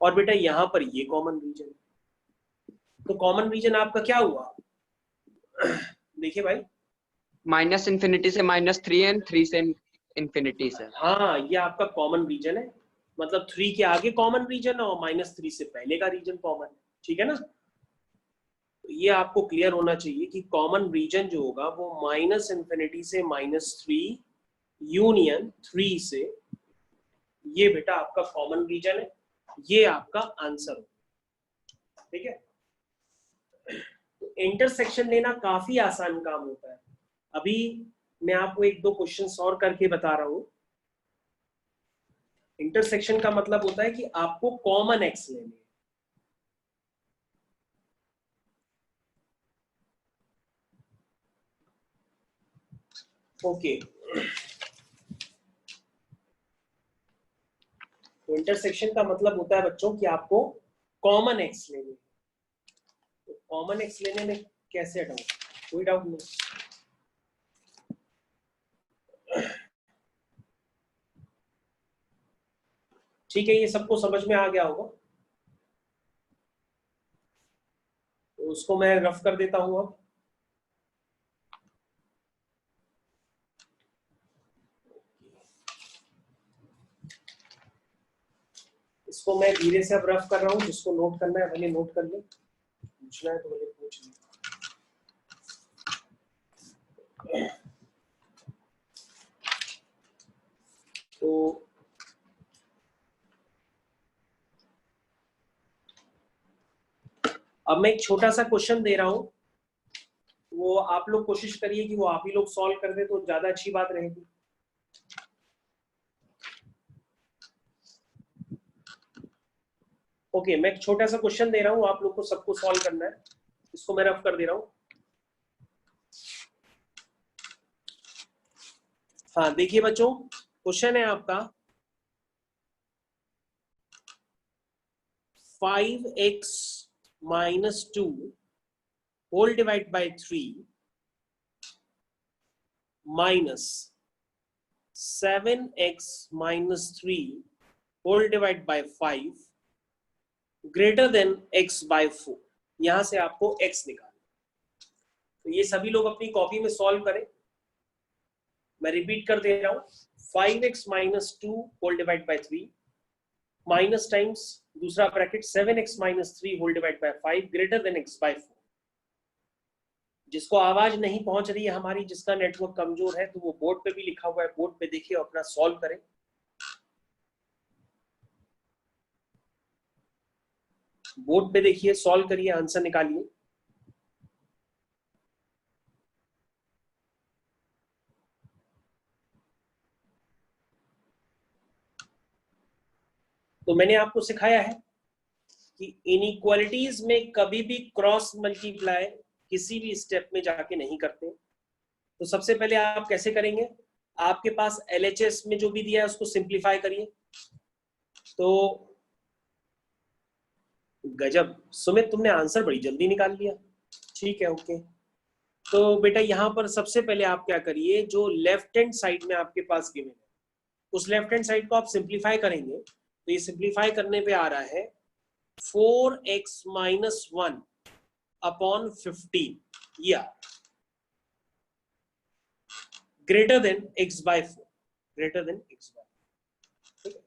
और बेटा यहाँ पर ये कॉमन रीजन है। तो कॉमन रीजन आपका क्या हुआ? देखिए भाई, -∞ से -3 एंड 3 से इन्फिनिटी सर। हाँ ये आपका कॉमन रीजन है, मतलब 3 के आगे कॉमन रीजन है और -3 से पहले का रीजन कॉमन है। ठीक है ना, तो ये आपको क्लियर होना चाहिए कि कॉमन रीजन जो होगा वो -∞ से -3 यूनियन 3 से, ये बेटा आपका कॉमन रीजन है, ये आपका आंसर होगा। ठीक है, तो इंटरसेक्शन लेना काफी आसान काम होता है। अभी मैं आपको 1-2 क्वेश्चन और करके बता रहा हूं। इंटरसेक्शन का मतलब होता है कि आपको कॉमन एक्स लेने हैं। ओके, तो इंटरसेक्शन का मतलब होता है बच्चों कि आपको कॉमन एक्स लेने हैं। तो कॉमन एक्स लेने में कैसे डाउट? कोई डाउट नहीं। ठीक है, ये सबको समझ में आ गया होगा, तो उसको मैं रफ कर देता हूं अब। इसको मैं धीरे से अब रफ कर रहा हूं, जिसको नोट करना है भले नोट कर ले, पूछना है तो भले पूछ ले। तो अब मैं एक छोटा सा क्वेश्चन दे रहा हूं, वो आप लोग कोशिश करिए कि वो आप ही लोग सॉल्व कर दे तो ज्यादा अच्छी बात रहेगी। ओके, मैं एक छोटा सा क्वेश्चन दे रहा हूं, आप लोग को सबको सॉल्व करना है। इसको मैं रफ कर दे रहा हूं। हाँ देखिए बच्चों, क्वेश्चन है आपका 5x - 2 whole divide by 3 minus 7x - 3 whole divide by 5 greater than x by 4। यहां से आपको x निकालना। तो ये सभी लोग अपनी कॉपी में सॉल्व करें। मैं रिपीट कर दे रहा हूं, 5x - 2 whole divide by 3 minus times दूसरा bracket 7x - 3 whole divide by 5 greater than x by 4। जिसको आवाज नहीं पहुंच रही है हमारी, जिसका नेटवर्क कमजोर है, तो वो बोर्ड पे भी लिखा हुआ है, बोर्ड पे देखिए और अपना सॉल्व करें। बोर्ड पे देखिए, सॉल्व करिए, आंसर निकालिए। तो मैंने आपको सिखाया है कि इनइक्वालिटीज में कभी भी क्रॉस मल्टीप्लाई किसी भी स्टेप में जाके नहीं करते। तो सबसे पहले आप कैसे करेंगे? आपके पास LHS में जो भी दिया है उसको सिंप्लीफाई करिए। तो गजब सुमित, तुमने आंसर बड़ी जल्दी निकाल लिया। ठीक है, ओके। तो बेटा यहाँ पर सबसे पहले आप क्या करिए, जो लेफ्ट हैंड साइड में आपके पास गिवन है उस लेफ्ट हैंड साइड को आप सिंप्लीफाई करेंगे। तो ये सिंप्लीफाई करने पे आ रहा है 4x - 1 अपॉन 15 या greater than x by 4, greater than x by. ठीक है,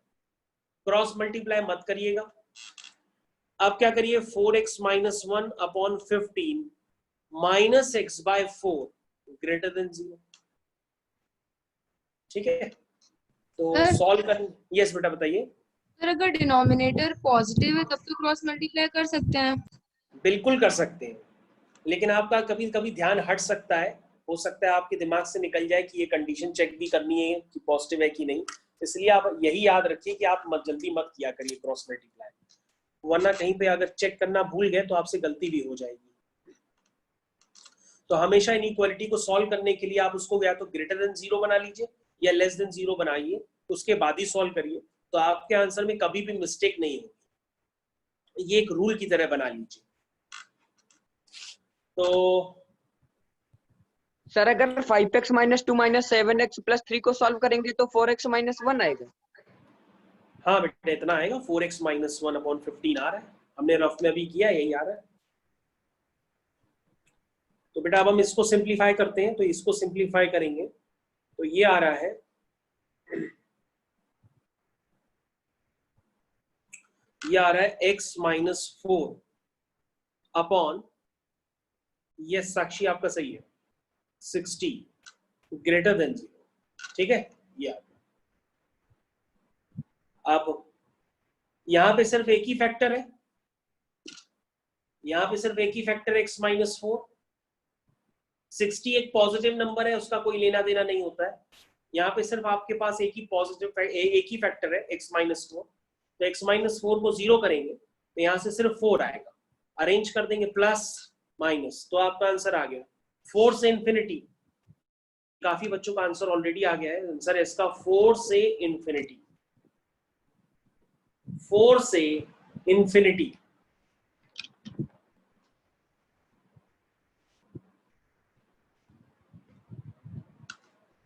क्रॉस मल्टीप्लाई मत करिएगा। अब क्या करिए, 4x - 1 upon 15 minus x by 4 greater than 0। ठीक है, तो सॉल्व कर। यस बेटा बताइए। सर अगर डिनोमिनेटर पॉजिटिव है तब तो क्रॉस मल्टीप्लाई कर सकते हैं। बिल्कुल कर सकते हैं, लेकिन आपका कभी कभी ध्यान हट सकता है, हो सकता है आपके दिमाग से निकल जाए कि ये कंडीशन चेक भी करनी है कि पॉजिटिव है कि नहीं, इसलिए आप यही याद रखिए कि आप जल्दी मत किया करिए क्रॉस मल्टीप्लाई, वरना कहीं पे अगर चेक करना भूल गए तो आपसे गलती भी हो जाएगी। तो हमेशा इनइक्वालिटी को सॉल्व करने के लिए आप उसको या तो ग्रेटर देन 0 बना लीजिए या लेस देन 0 बनाइए, उसके बाद ही सॉल्व करिए, तो आपके आंसर में कभी भी मिस्टेक नहीं होगी। ये एक रूल की तरह बना लीजिए। तो सर अगर 5x minus 2 minus 7x plus 3 को सॉल्व करेंगे तो 4x माइनस 1 आएगा। हाँ बेटा इतना आएगा, 4x माइनस 1 अपॉन 15 आ रहा है, हमने रफ में अभी किया, यही आ रहा है। तो बेटा अब हम इसको सिंप्लीफाई करते हैं, तो इसको सिंप्लीफाई करेंगे तो ये आ रहा है, ये आ रहा है x माइनस 4 अपॉन, ये साक्षी आपका सही है, 60 ग्रेटर देन 0, ठीक है। ये आ गया। अब यहां पे सिर्फ एक ही फैक्टर है, यहां पे सिर्फ एक ही फैक्टर x माइनस 4, 60 एक पॉजिटिव नंबर है, उसका कोई लेना देना नहीं होता है। यहाँ पे सिर्फ आपके पास एक ही पॉजिटिव एक ही फैक्टर है x माइनस 4, तो x माइनस 4 को 0 करेंगे तो यहाँ से सिर्फ 4 आएगा, अरेंज कर देंगे प्लस माइनस, तो आपका आंसर आ गया 4 से इंफिनिटी। काफी बच्चों का आंसर ऑलरेडी आ गया है, आंसर है इसका 4 से इंफिनिटी, 4 से इंफिनिटी।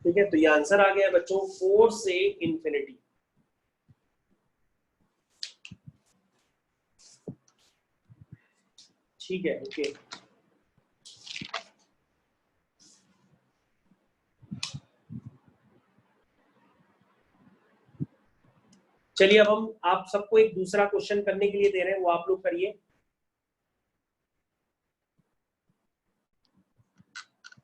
ठीक है, तो ये आंसर आ गया बच्चों 4 से इंफिनिटी। ठीक है, ओके। चलिए अब हम आप सबको एक दूसरा क्वेश्चन करने के लिए दे रहे हैं, वो आप लोग करिए।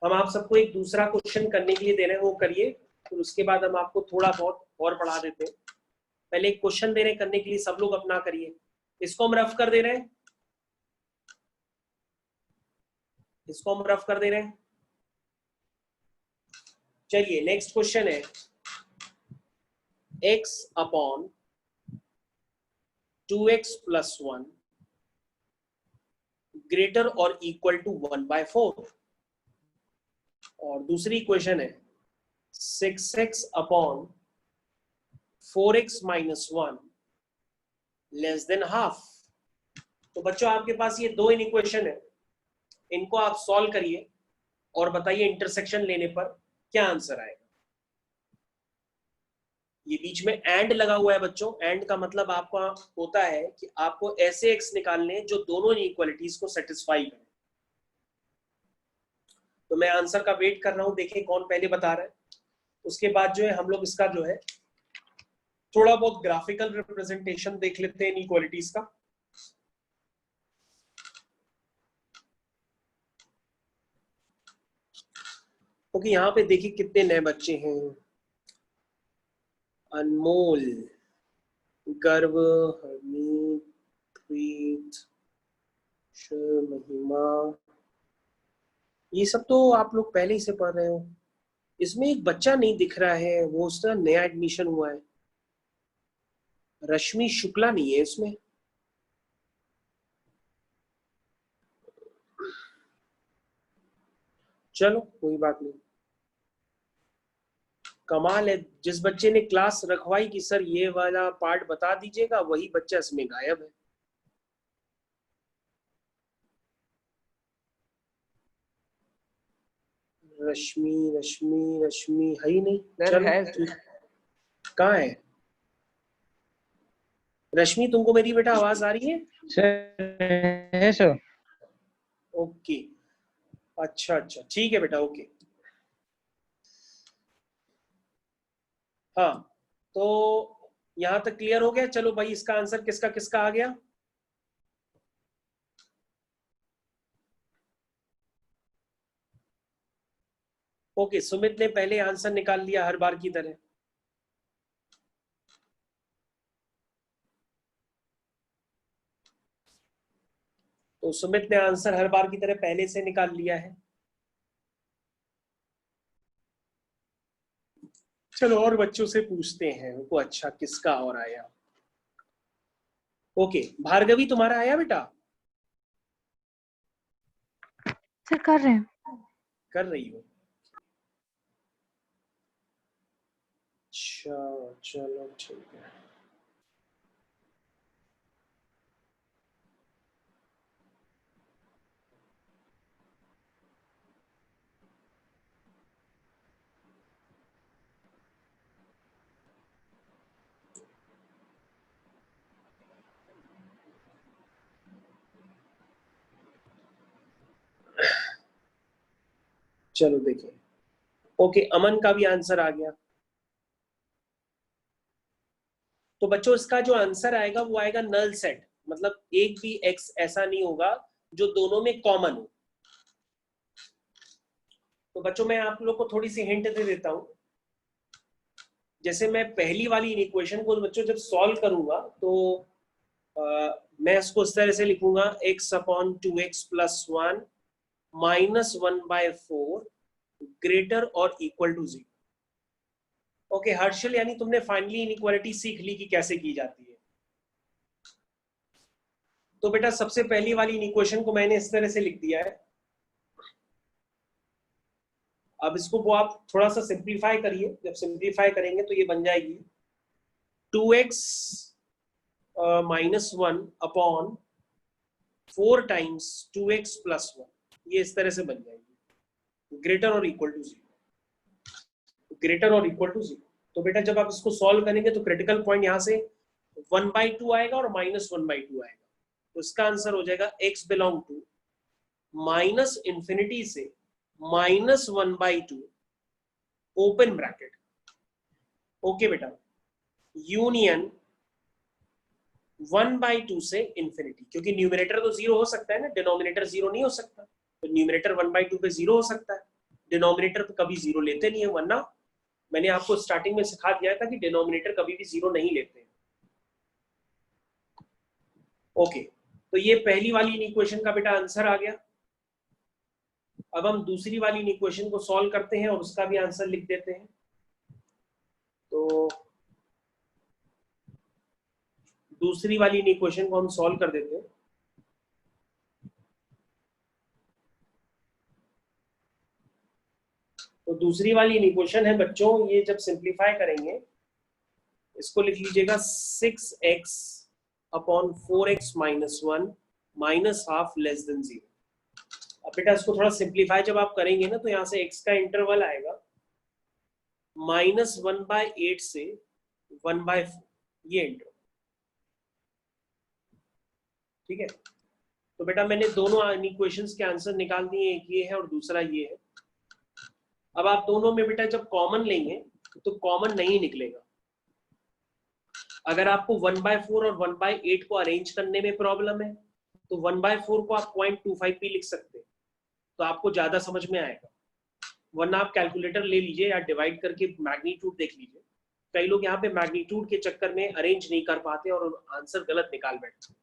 हम आप सबको एक दूसरा क्वेश्चन करने के लिए दे रहे हैं, वो करिए, फिर उसके बाद हम आपको थोड़ा बहुत और पढ़ा देते हैं। पहले एक क्वेश्चन दे रहे हैं करने के लिए, सब लोग अपना करिए। इसको हम रफ कर दे रहे हैं, इसको हम रफ कर दे रहे हैं। चलिए नेक्स्ट क्वेश्चन है, x upon 2x plus 1 greater और इक्वल टू 1/4, और दूसरी इक्वेशन है 6x upon 4x minus 1 less than half. तो बच्चों आपके पास ये दो इक्वेशन है, इनको आप सॉल्व करिए और बताइए इंटरसेक्शन लेने पर क्या आंसर आएगा। ये बीच में एंड लगा हुआ है बच्चों, एंड का मतलब आपका होता है कि आपको ऐसे एक्स निकालने जो दोनों इनइक्वालिटीज को सेटिस्फाई करें। तो मैं आंसर का वेट कर रहा हूं, देखिए कौन पहले बता रहा है। उसके बाद जो है हम लोग इसका जो है थोड़ा बहुत ग्राफिकल रिप्रेजेंटेशन देख लेते हैं इनइक्वालिटीज का। क्योंकि यहाँ पे देखिए कितने नए बच्चे हैं, अनमोल, गर्व, हरमीत, प्रीत, महिमा, ये सब तो आप लोग पहले ही से पढ़ रहे हो। इसमें एक बच्चा नहीं दिख रहा है, वो उसका नया एडमिशन हुआ है, रश्मि शुक्ला नहीं है इसमें। चलो कोई बात नहीं, कमाल है, जिस बच्चे ने क्लास रखवाई कि सर ये वाला पार्ट बता दीजिएगा, वही बच्चा इसमें गायब है। रश्मि रश्मि रश्मि है ही नहीं। सर है, कहाँ है रश्मि? तुमको मेरी बेटा आवाज आ रही है? सर ओके, अच्छा अच्छा ठीक है बेटा, ओके। हाँ तो यहां तक क्लियर हो गया। चलो भाई इसका आंसर किसका किसका आ गया? ओके, सुमित ने पहले आंसर निकाल लिया हर बार की तरह। तो सुमित ने आंसर हर बार की तरह पहले से निकाल लिया है। चलो और बच्चों से पूछते हैं उनको, अच्छा किसका और आया। ओके भार्गवी तुम्हारा आया बेटा? सर कर रहे हैं। कर रही हो? अच्छा चलो ठीक है। चलो देखिए। ओके अमन का भी आंसर आ गया। तो बच्चों इसका जो आंसर आएगा वो आएगा नल सेट, मतलब एक भी एक्स ऐसा नहीं होगा जो दोनों में कॉमन हो। तो बच्चों मैं आप लोग को थोड़ी सी हिंट दे देता हूं। जैसे मैं पहली वाली इक्वेशन को बच्चों जब सॉल्व करूंगा तो मैं इसको इस तरह से लिखूंगा x upon 2x plus 1 minus 1/4 greater और इक्वल टू 0। ओके हर्षल, यानी तुमने फाइनली इनइक्वालिटी सीख ली कि कैसे की जाती है। तो बेटा सबसे पहली वाली इक्वेशन को मैंने इस तरह से लिख दिया है। अब इसको वो आप थोड़ा सा सिंप्लीफाई करिए, जब सिंप्लीफाई करेंगे तो ये बन जाएगी 2x minus 1 upon 4 times 2x plus 1, ये इस तरह से बन जाएगी ग्रेटर और इक्वल टू 0, ग्रेटर और इक्वल टू 0। तो बेटा जब आप इसको सॉल्व करेंगे तो क्रिटिकल पॉइंट यहाँ से 1/2 आएगा और माइनस 1/2 आएगा। तो इसका आंसर हो जाएगा x belong to minus infinity से माइनस 1/2 ओपन ब्रैकेट। ओके बेटा, यूनियन 1/2 से इंफिनिटी, क्योंकि न्यूमरेटर तो 0 हो सकता है ना, डिनोमिनेटर 0 नहीं हो सकता। तो न्यूमरेटर 1/2 पे 0 हो सकता है, डिनोमिनेटर पे कभी 0 लेते नहीं है, वरना मैंने आपको स्टार्टिंग में सिखा दिया था कि डिनोमिनेटर कभी भी 0 नहीं लेते हैं। ओके तो ये पहली वाली इक्वेशन का बेटा आंसर आ गया। अब हम दूसरी वाली इक्वेशन को सॉल्व करते हैं और उसका भी आंसर लिख देते हैं। तो दूसरी वाली इक्वेशन को हम सॉल्व कर देते हैं। तो दूसरी वाली इक्वेशन है बच्चों, ये जब सिंप्लीफाई करेंगे इसको लिख लीजिएगा 6x upon 4x minus 1 minus half less than 0। अब बेटा इसको थोड़ा सिंप्लीफाई जब आप करेंगे ना तो यहाँ से x का इंटरवल आएगा -1/8 से 1/4, ये इंटरवल। ठीक है, तो बेटा मैंने दोनों इक्वेशंस के आंसर निकाल दिए, एक ये है और दूसरा ये है। अब आप दोनों में बेटा जब कॉमन लेंगे तो कॉमन नहीं निकलेगा। अगर आपको 1/4 और 1/8 को अरेंज करने में प्रॉब्लम है तो 1/4 को आप 0.25 भी लिख सकते हैं, तो आपको ज्यादा समझ में आएगा। वरना आप कैलकुलेटर ले लीजिए या डिवाइड करके मैग्नीट्यूड देख लीजिए। कई लोग यहाँ पे मैग्नीट्यूड के चक्कर में अरेंज नहीं कर पाते और आंसर गलत निकाल बैठते।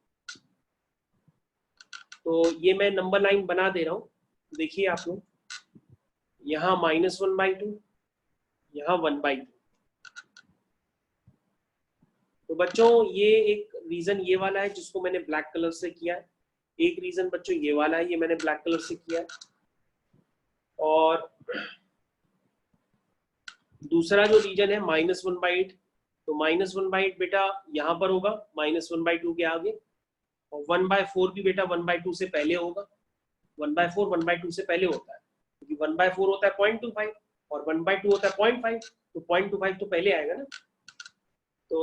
तो ये मैं नंबर लाइन बना दे रहा हूँ, देखिए आप लोग, यहाँ -1/2, यहाँ 1/2। तो बच्चों ये एक रीजन ये वाला है जिसको मैंने ब्लैक कलर से किया है, एक रीजन बच्चों ये वाला है, ये मैंने ब्लैक कलर से किया है, और दूसरा जो रीजन है -1/8, तो -1/8 बेटा यहाँ पर होगा -1/2 के आगे, और 1/4 भी बेटा 1/2 से पहले होगा। 1/4 1/2 से पहले होता है, क्योंकि 1/4 होता है 0.25 और 1/2 होता है 0.5, तो 0.25 तो पहले आएगा ना। तो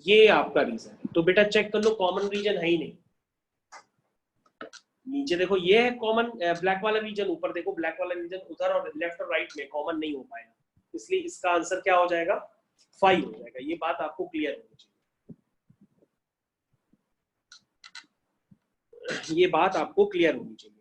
ये आपका रीजन है। तो बेटा चेक कर लो, कॉमन रीजन है ही नहीं। नीचे देखो ये है कॉमन ब्लैक वाला रीजन, ऊपर देखो ब्लैक वाला रीजन, उधर और लेफ्ट और राइट में कॉमन नहीं हो पाएगा, इसलिए इसका आंसर क्या हो जाएगा, 5 हो जाएगा। ये बात आपको क्लियर होनी चाहिए, ये बात आपको क्लियर होनी चाहिए।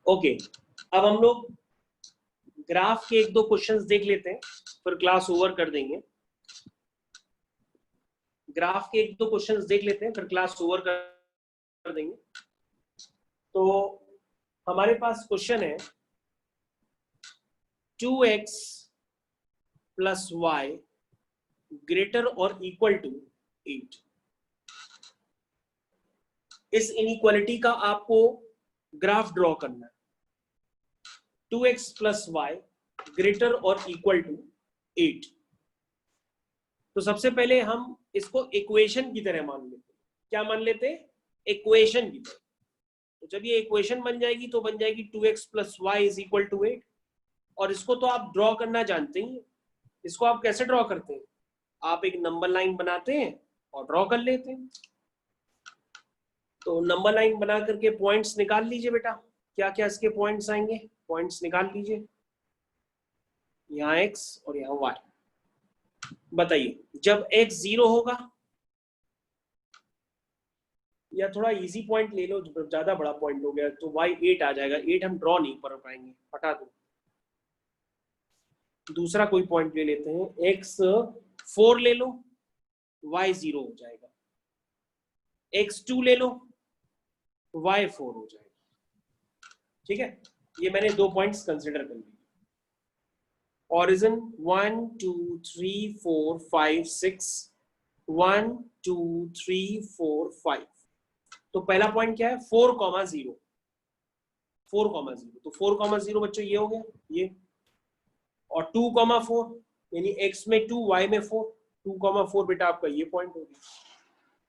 ओके, अब हम लोग ग्राफ के एक दो क्वेश्चंस देख लेते हैं, फिर क्लास ओवर कर देंगे। ग्राफ के एक दो क्वेश्चंस देख लेते हैं, फिर क्लास ओवर कर देंगे। तो हमारे पास क्वेश्चन है 2x प्लस y ग्रेटर और इक्वल टू 8। इस इनइक्वालिटी का आपको ग्राफ ड्रॉ करना है। 2x प्लस वाई ग्रेटर और इक्वल टू 8। तो सबसे पहले हम इसको इक्वेशन की तरह मान लेते हैं। क्या मान लेते हैं? इक्वेशन की तरह। तो जब ये इक्वेशन बन जाएगी तो बन जाएगी 2x plus y is equal to 8। और इसको तो आप ड्रॉ करना जानते ही। इसको आप कैसे ड्रॉ करते हैं? आप एक नंबर लाइन बनाते हैं और ड्रॉ कर लेते हैं। तो नंबर लाइन बना करके पॉइंट्स निकाल लीजिए बेटा। क्या क्या इसके पॉइंट्स आएंगे? पॉइंट्स निकाल लीजिए। यहाँ x और यहाँ y। बताइए, जब x 0 होगा, या थोड़ा इजी पॉइंट ले लो, ज्यादा बड़ा पॉइंट हो गया तो y 8 आ जाएगा। 8 हम ड्रॉ नहीं कर पाएंगे, हटा दो। दूसरा कोई पॉइंट ले लेते हैं, x 4 ले लो, y 0 हो जाएगा। x 2 ले लो, y 4 हो जाएगा। ठीक है, ये मैंने दो पॉइंट्स कंसिडर कर लिए। ओरिजिन 1 2 3 4 5 6 1 2 3 4 5। तो पहला पॉइंट क्या है? 4,0 4,0। तो 4,0 बच्चों ये हो गया ये। और 2,4 यानी x में 2 y में 4। 2,4 बेटा आपका ये पॉइंट हो गया।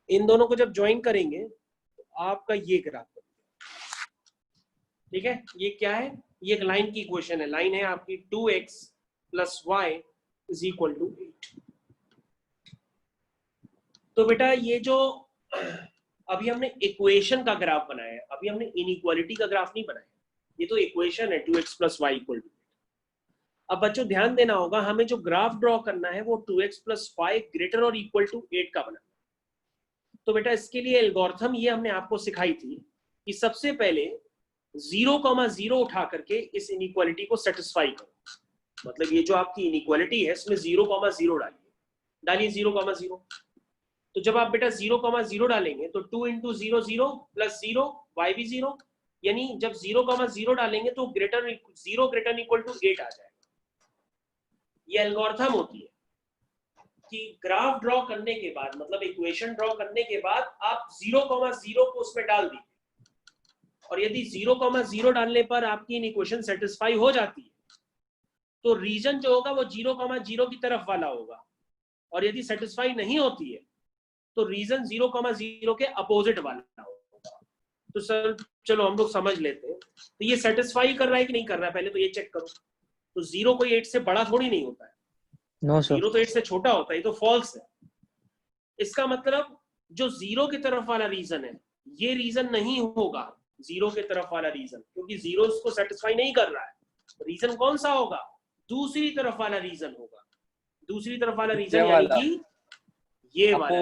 इन दोनों को जब ज्वाइन करेंगे तो आपका ये ग्राफ बनेगा। ठीक है, ये क्या है? ये एक लाइन की इक्वेशन है। लाइन है आपकी 2x plus y is equal to 8। तो बेटा ये जो अभी हमने इक्वेशन का ग्राफ बनाया है, अभी हमने इनइक्वालिटी का ग्राफ नहीं बनाया। ये तो इक्वेशन है 2x plus Y equal to. अब बच्चों ध्यान देना होगा, हमें जो ग्राफ ड्रॉ करना है वो 2x प्लस वाई ग्रेटर और इक्वल टू 8 का बनाना है। तो बेटा इसके लिए एल्गोरिथम ये हमने आपको सिखाई थी कि सबसे पहले 0,0 उठा करके इस इनइक्वालिटी को सेटिस्फाई करो। मतलब ये जो आपकी इनइक्वालिटी है इसमें 0,0 डालिए 0,0। तो जब आप बेटा 0,0 डालेंगे तो 2 इंटू 0 0 प्लस 0 y भी 0, यानी जब 0,0 डालेंगे तो 0 ग्रेटर इक्वल टू 8 आ जाएगा। ये एल्गोरिथम होती है कि ग्राफ ड्रॉ करने के बाद, मतलब इक्वेशन ड्रॉ करने के बाद आप 0,0 को उसमें डाल दीजिए। और यदि 0,0 डालने पर आपकी इक्वेशन सेटिस्फाई हो जाती है तो रीजन जो होगा वो 0,0 की तरफ वाला होगा। और यदि सेटिस्फाई नहीं होती है तो रीजन 0,0 के अपोजिट वाला होगा। तो सर चलो हम लोग समझ लेते हैं। तो ये सेटिस्फाई कर रहा है कि नहीं कर रहा है, पहले तो ये चेक करो। तो 0 कोई 8 से बड़ा थोड़ी नहीं होता है। No sir. 0 तो 8 से छोटा होता है, ये तो फॉल्स है। इसका मतलब जो 0 की तरफ वाला रीजन है ये रीजन नहीं होगा 0 की तरफ वाला रीजन, क्योंकि 0 उसको सेटिस्फाई नहीं कर रहा है। रीजन कौन सा होगा? दूसरी तरफ वाला रीजन होगा। दूसरी तरफ वाला रीजन यानी कि ये वाला,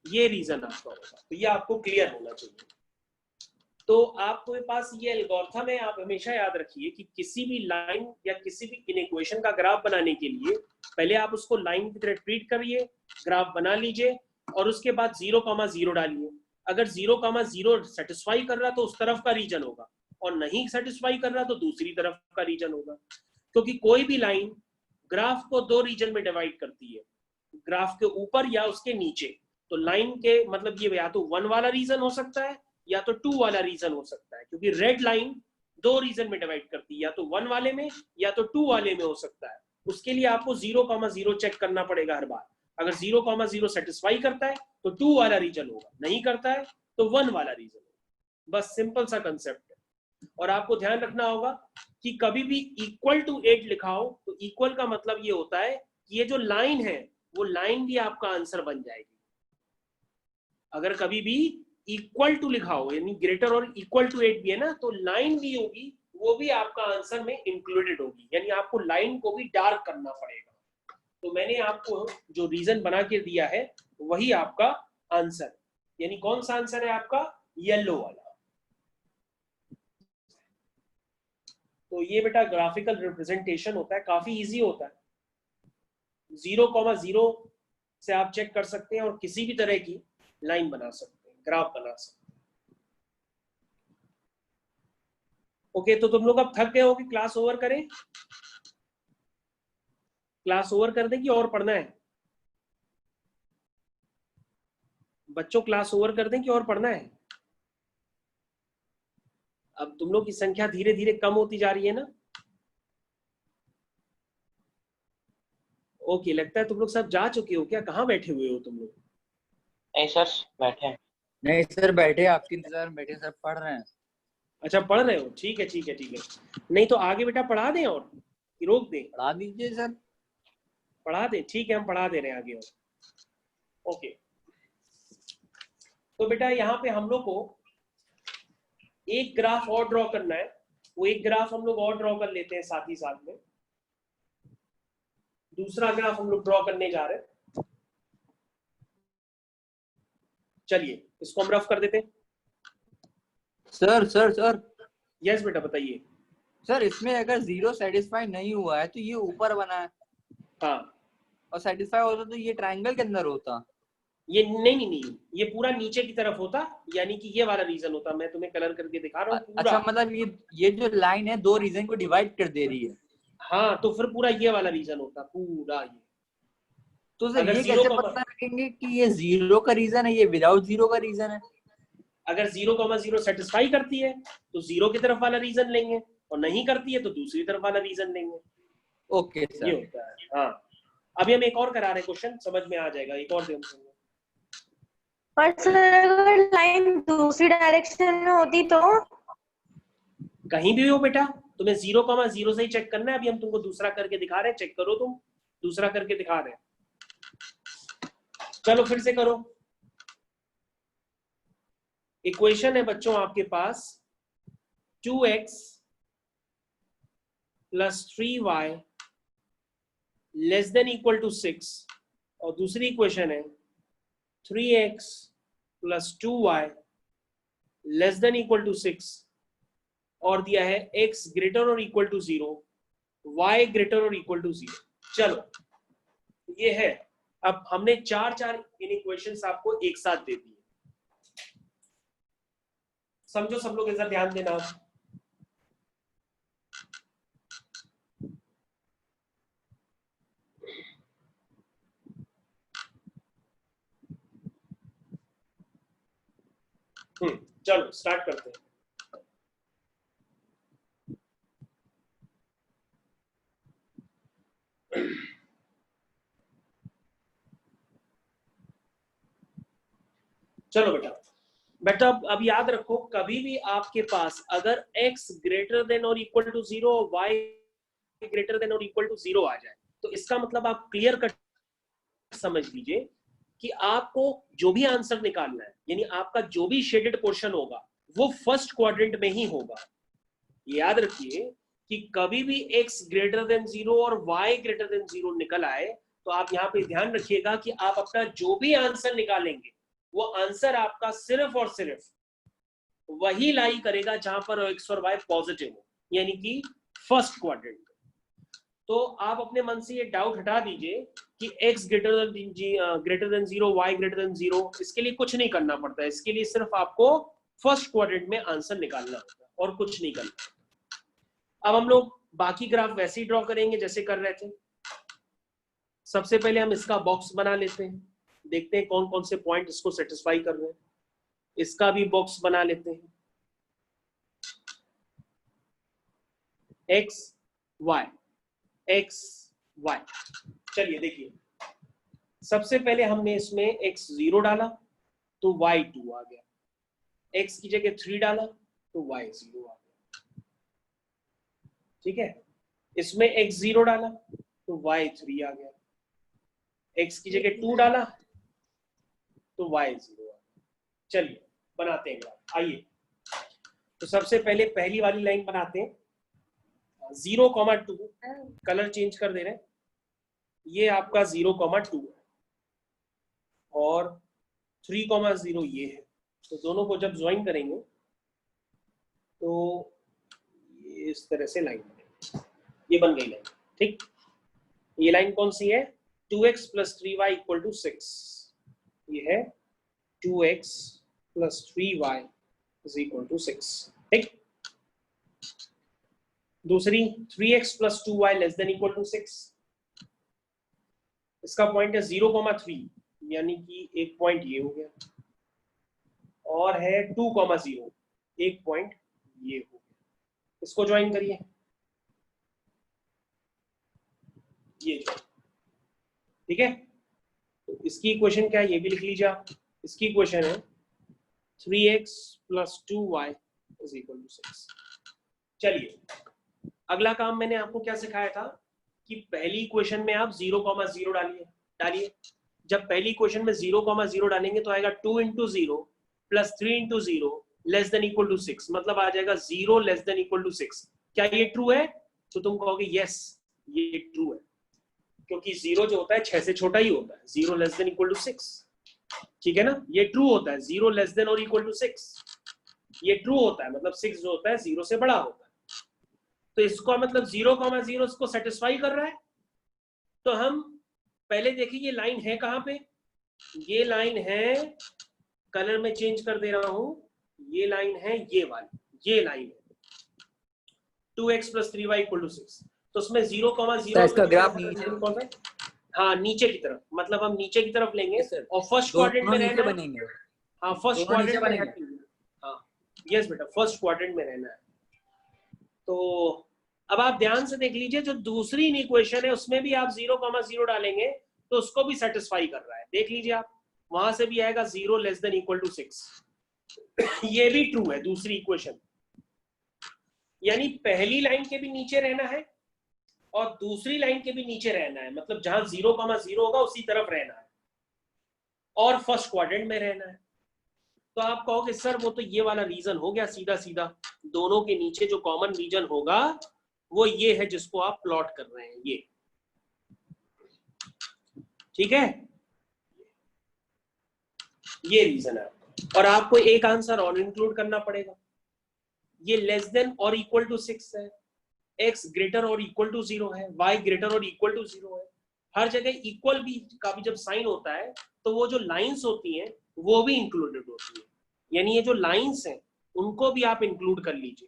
ये रीजन आपका होगा। तो ये आपको क्लियर होना चाहिए। तो आपके पास ये एल्गोरिथम है, आप हमेशा याद रखिए कि किसी भी लाइन या किसी भी इक्वेशन का ग्राफ बनाने के लिए पहले आप उसको लाइन की तरह ट्रीट करिए, ग्राफ बना लीजिए और उसके बाद 0,0 डालिए। अगर 0,0 सेटिस्फाई कर रहा तो उस तरफ का रीजन होगा, और नहीं सेटिस्फाई कर रहा तो दूसरी तरफ का रीजन होगा। क्योंकि कोई भी लाइन ग्राफ को दो रीजन में डिवाइड करती है, ग्राफ के ऊपर या उसके नीचे। तो लाइन के मतलब ये या तो 1 वाला रीजन हो सकता है या तो 2 वाला रीजन हो सकता है, क्योंकि रेड लाइन दो रीजन में डिवाइड करती है, या तो 1 वाले में या तो 2 वाले में हो सकता है। उसके लिए आपको 0,0 चेक करना पड़ेगा हर बार। अगर 0,0 सेटिस्फाई करता है तो 2 वाला रीजन होगा, नहीं करता है तो 1 वाला रीजन होगा। बस सिंपल सा कंसेप्ट है। और आपको ध्यान रखना होगा कि कभी भी इक्वल टू 8 लिखा हो तो इक्वल का मतलब ये होता है कि ये जो लाइन है वो लाइन भी आपका आंसर बन जाएगी। अगर कभी भी इक्वल टू लिखा हो यानी ग्रेटर और इक्वल टू 8 भी है ना, तो लाइन भी होगी, वो भी आपका आंसर में इंक्लूडेड होगी। यानी आपको लाइन को भी डार्क करना पड़ेगा। तो मैंने आपको जो रीजन बना के दिया है वही आपका आंसर, यानी कौन सा आंसर है आपका? येलो वाला। तो ये बेटा ग्राफिकल रिप्रेजेंटेशन होता है, काफी इजी होता है। 0,0 से आप चेक कर सकते हैं और किसी भी तरह की लाइन बना सकते हैं, ग्राफ बना सकते हैं। ओके, तो तुम लोग अब थक गए हो कि क्लास ओवर करें? क्लास ओवर कर दें कि और पढ़ना है? बच्चों क्लास ओवर कर दें कि और पढ़ना है? अब तुम लोग की संख्या धीरे धीरे कम होती जा रही है ना। ओके, लगता है तुम लोग सब जा चुके हो क्या? कहाँ बैठे हुए हो तुम लोग? नहीं सर बैठे हैं। नहीं सर बैठे, आपके इंतजार में बैठे, सर पढ़ रहे हैं। अच्छा पढ़ रहे हो, ठीक है ठीक है ठीक है। नहीं तो आगे बेटा पढ़ा दें और कि रोक दें? पढ़ा दीजिए सर। पढ़ा दें, ठीक है हम पढ़ा दे रहे हैं आगे और। ओके, तो बेटा यहाँ पे हम लोग को एक ग्राफ और ड्रॉ करना है। वो एक ग्राफ हम लोग और ड्रॉ कर लेते हैं साथ ही साथ में। दूसरा ग्राफ हम लोग ड्रॉ करने जा रहे हैं। चलिए इसको हम रफ कर देते हैं। सर सर सर यस बेटा बताइए। सर इसमें अगर 0 सेटिस्फाई नहीं हुआ है तो ये ऊपर बना है, हाँ, और सेटिस्फाई होता तो ये ट्रायंगल के अंदर होता। ये नहीं, ये पूरा नीचे की तरफ होता, यानी कि ये वाला रीजन होता। मैं तुम्हें कलर करके दिखा रहा हूँ पूरा। अच्छा मतलब ये जो लाइन है दो रीजन को डिवाइड कर दे रही है। हाँ, तो फिर पूरा ये वाला रीजन होता पूरा ये। तो सर अगर ये जीरो कैसे का पता लगेंगे कि ये 0 का रीजन है, ये विदाउट 0 का रीजन है? अगर 0,0 सेटिस्फाई करती है तो 0 की तरफ वाला रीजन लेंगे, और नहीं करती है तो दूसरी तरफ वाला रीजन लेंगे। Okay sir. ये होता है। हाँ, अभी हम एक और करा रहे क्वेश्चन, समझ में आ जाएगा। एक और दें। पर सर अगर लाइन दूसरी डायरेक्शन में होती तो? कहीं भी हो बेटा, तुम्हें 0,0 से ही चेक करना है। अभी हम तुमको दूसरा करके दिखा रहे हैं, चेक करो। तुम दूसरा करके दिखा रहे हैं। चलो फिर से करो। इक्वेशन है बच्चों आपके पास 2x + 3y < 6, और दूसरी इक्वेशन है 3x + 2y < 6, और दिया है x ≥ 0, y ≥ 0। चलो ये है। अब हमने चार इन इक्वेशंस आपको एक साथ दे दिए। समझो सब लोग, इधर ध्यान देना। चलो स्टार्ट करते हैं। चलो बेटा अब याद रखो, कभी भी आपके पास अगर x ≥ 0 और y ≥ 0 आ जाए, तो इसका मतलब आप क्लियर कट समझ लीजिए कि आपको जो भी आंसर निकालना है, यानी आपका जो भी शेडेड पोर्शन होगा वो फर्स्ट क्वाड्रेंट में ही होगा। याद रखिए कि कभी भी x > 0 और y > 0 निकल आए तो आप यहाँ पे ध्यान रखिएगा कि आप अपना जो भी आंसर निकालेंगे वो आंसर आपका सिर्फ और सिर्फ वही लाई करेगा जहां पर x और y पॉजिटिव हो, यानी कि फर्स्ट क्वाड्रेंट। तो आप अपने मन से ये डाउट हटा दीजिए कि x > 0 y > 0, इसके लिए कुछ नहीं करना पड़ता है। इसके लिए सिर्फ आपको फर्स्ट क्वाड्रेंट में आंसर निकालना होगा और कुछ नहीं करना। अब हम लोग बाकी ग्राफ वैसे ही ड्रॉ करेंगे जैसे कर रहे थे। सबसे पहले हम इसका बॉक्स बना लेते हैं, देखते हैं कौन कौन से पॉइंट इसको सेटिस्फाई कर रहे हैं। इसका भी बॉक्स बना लेते हैं। x y x y। चलिए देखिए, सबसे पहले हमने इसमें x 0 डाला तो y 2 आ गया, x की जगह 3 डाला तो y 0 आ गया। ठीक है, इसमें x 0 डाला तो y 3 आ गया, x की जगह 2 डाला तो y 0 आ गया। चलिए बनाते हैं ग्राफ। आइए, तो सबसे पहले पहली वाली लाइन बनाते हैं। 0,2 कलर चेंज कर दे रहे हैं, ये आपका 0,2 है और 3,0 ये है। तो दोनों को जब ज्वाइन करेंगे तो ये इस तरह से लाइन बनेगी, ये बन गई लाइन। ठीक, ये लाइन कौन सी है? 2x + 3y = 6। ये है 2x + 3y = 6। ठीक, दूसरी 3x + 2y ≤ 6। इसका पॉइंट है 0,3, यानी कि एक पॉइंट ये हो गया, और है 2,0, एक पॉइंट ये हो गया। इसको ज्वाइन करिए, ये ज्वाइन। ठीक है, तो इसकी इक्वेशन क्या है ये भी लिख लीजिए आप। इसकी इक्वेशन है 3x + 2y = 6। चलिए, अगला काम मैंने आपको क्या सिखाया था कि पहली इक्वेशन में आप 0,0 डालिए। जब पहली इक्वेशन में 0,0 डालेंगे तो आएगा 2 × 0 + 3 × 0 < 6, मतलब आ जाएगा 0 < 6। क्या ये ट्रू है? तो तुम कहोगे यस, ये ट्रू है, क्योंकि 0 जो होता है 6 से छोटा ही होता है, 0 < 6। ठीक है ना, ये ट्रू होता है, 0 < 6 ये ट्रू होता है, मतलब 6 जो होता है 0 से बड़ा होता है। तो इसका मतलब 0,0 इसको सेटिस्फाई कर रहा है। तो हम पहले देखिए ये लाइन है कहां पे? ये लाइन है, कलर में चेंज कर दे रहा हूं, ये लाइन है ये वाली, ये लाइन है 2x + 3y = 6। तो उसमें 0,0 इसका ग्राफ नीचे, कौन सा? हाँ, नीचे की तरफ, मतलब हम नीचे की तरफ लेंगे और फर्स्ट दोनों क्वाड्रेंट में नीचे रहना बनेंगे। हाँ, फर्स्ट दोनों नीचे क्वाड्रेंट में बनेंगे। रहना। हाँ यस बेटा, फर्स्ट क्वाड्रेंट में रहना है। तो अब आप ध्यान से देख लीजिए, जो दूसरी इक्वेशन है उसमें भी आप 0,0 डालेंगे तो उसको भी सेटिस्फाई कर रहा है। देख लीजिए आप, वहां से भी आएगा 0 < 6। ये भी ट्रू है दूसरी इक्वेशन, यानी पहली लाइन के भी नीचे रहना है और दूसरी लाइन के भी नीचे रहना है, मतलब जहां 0,0 होगा उसी तरफ रहना है और फर्स्ट क्वाड्रेंट में रहना है। तो आप कहोगे सर वो तो ये वाला रीजन हो गया, सीधा सीधा दोनों के नीचे जो कॉमन रीजन होगा वो ये है जिसको आप प्लॉट कर रहे हैं, ये। ठीक है, ये रीजन है आपका। और आपको एक आंसर और इंक्लूड करना पड़ेगा, ये < 6 है, x > 0 है, y > 0 है। हर जगह इक्वल भी का भी जब साइन होता है तो वो जो लाइंस होती हैं वो भी इंक्लूडेड होती है, यानी ये जो लाइंस हैं उनको भी आप इंक्लूड कर लीजिए,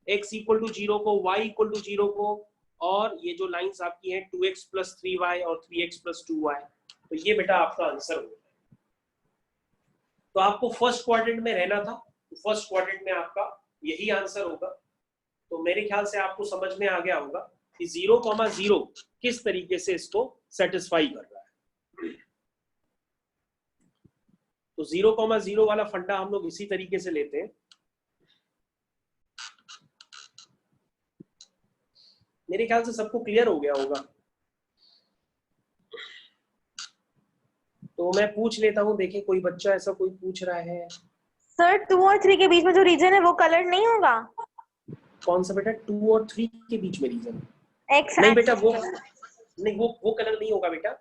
x = 0 को, y = 0 को, और ये जो लाइंस आपकी हैं 2x + 3y और 3x + 2y। तो ये बेटा आपका आंसर होगा। तो आपको फर्स्ट क्वाड्रेंट में रहना था, तो फर्स्ट क्वाड्रेंट में आपका यही आंसर होगा। तो मेरे ख्याल से आपको समझ में आ गया होगा कि 0,0 किस तरीके से इसको सेटिस्फाई कर रहा है। तो 0,0 वाला फंडा हम लोग इसी तरीके से लेते हैं। मेरे ख्याल से सबको क्लियर हो गया होगा। तो मैं पूछ लेता हूँ, देखिए कोई बच्चा ऐसा कोई पूछ रहा है। सर 2 और 3 के बीच में जो रीजन है वो कलर नहीं होगा? कौन सा बेटा? 2 और 3 के बीच में रीजन? एक्स नहीं बेटा, वो नहीं, वो कलर नहीं होगा बेटा,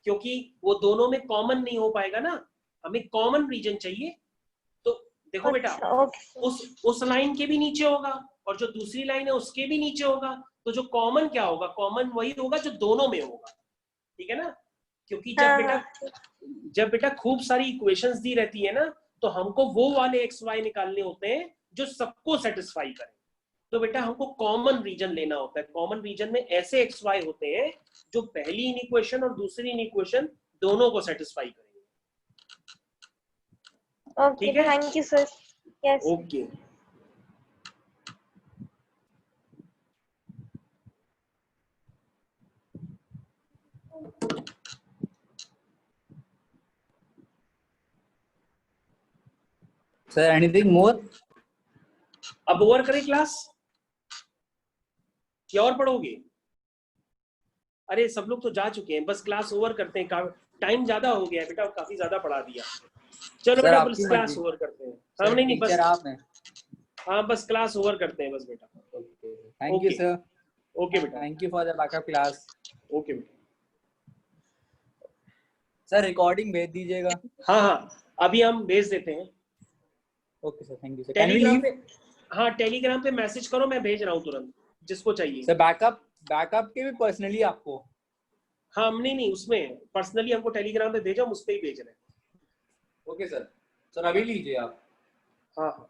क्योंकि वो दोनों में कॉमन नहीं हो पाएगा ना, हमें कॉमन रीजन चाहिए। तो देखो बेटा, उस लाइन के भी नीचे होगा और जो दूसरी लाइन है उसके भी नीचे होगा, तो जो कॉमन क्या होगा? कॉमन वही होगा जो दोनों में होगा। ठीक है ना, क्योंकि जब बेटा खूब सारी इक्वेशंस दी रहती है ना, तो हमको वो वाले एक्स वाई निकालने होते हैं जो सबको सेटिस्फाई करें। तो बेटा हमको कॉमन रीजन लेना होता है। कॉमन रीजन में ऐसे एक्स वाई होते हैं जो पहली इक्वेशन और दूसरी इक्वेशन दोनों को सेटिस्फाई करेंगे। Okay, thank you sir. Yes okay, sir anything more? अब ओवर करें क्लास या और पढ़ोगे? अरे सब लोग तो जा चुके हैं, बस क्लास ओवर करते हैं। टाइम ज्यादा हो गया है बेटा, काफी ज्यादा पढ़ा दिया। चलो बेटा बस क्लास ओवर करते हैं। हाँ नहीं बस आप हैं। हाँ बस क्लास ओवर करते हैं बस बेटा। Thank you sir. ओके बेटा, thank you for the backup class. Okay बेटा। सर रिकॉर्डिंग भेज दीजिएगा। हाँ हाँ, अभी हम भेज देते हैं। Okay sir, thank you sir. Can we telegram leave? पे, हाँ टेलीग्राम पे मैसेज करो, मैं भेज रहा हूँ तुरंत जिसको चाहिए। सर बैकअप के भी पर्सनली आपको? हाँ नहीं उसमें पर्सनली हमको टेलीग्राम पे भेजो, हम उस पे ही भेज रहे हैं। ओके सर, अभी लीजिए आप। हाँ हाँ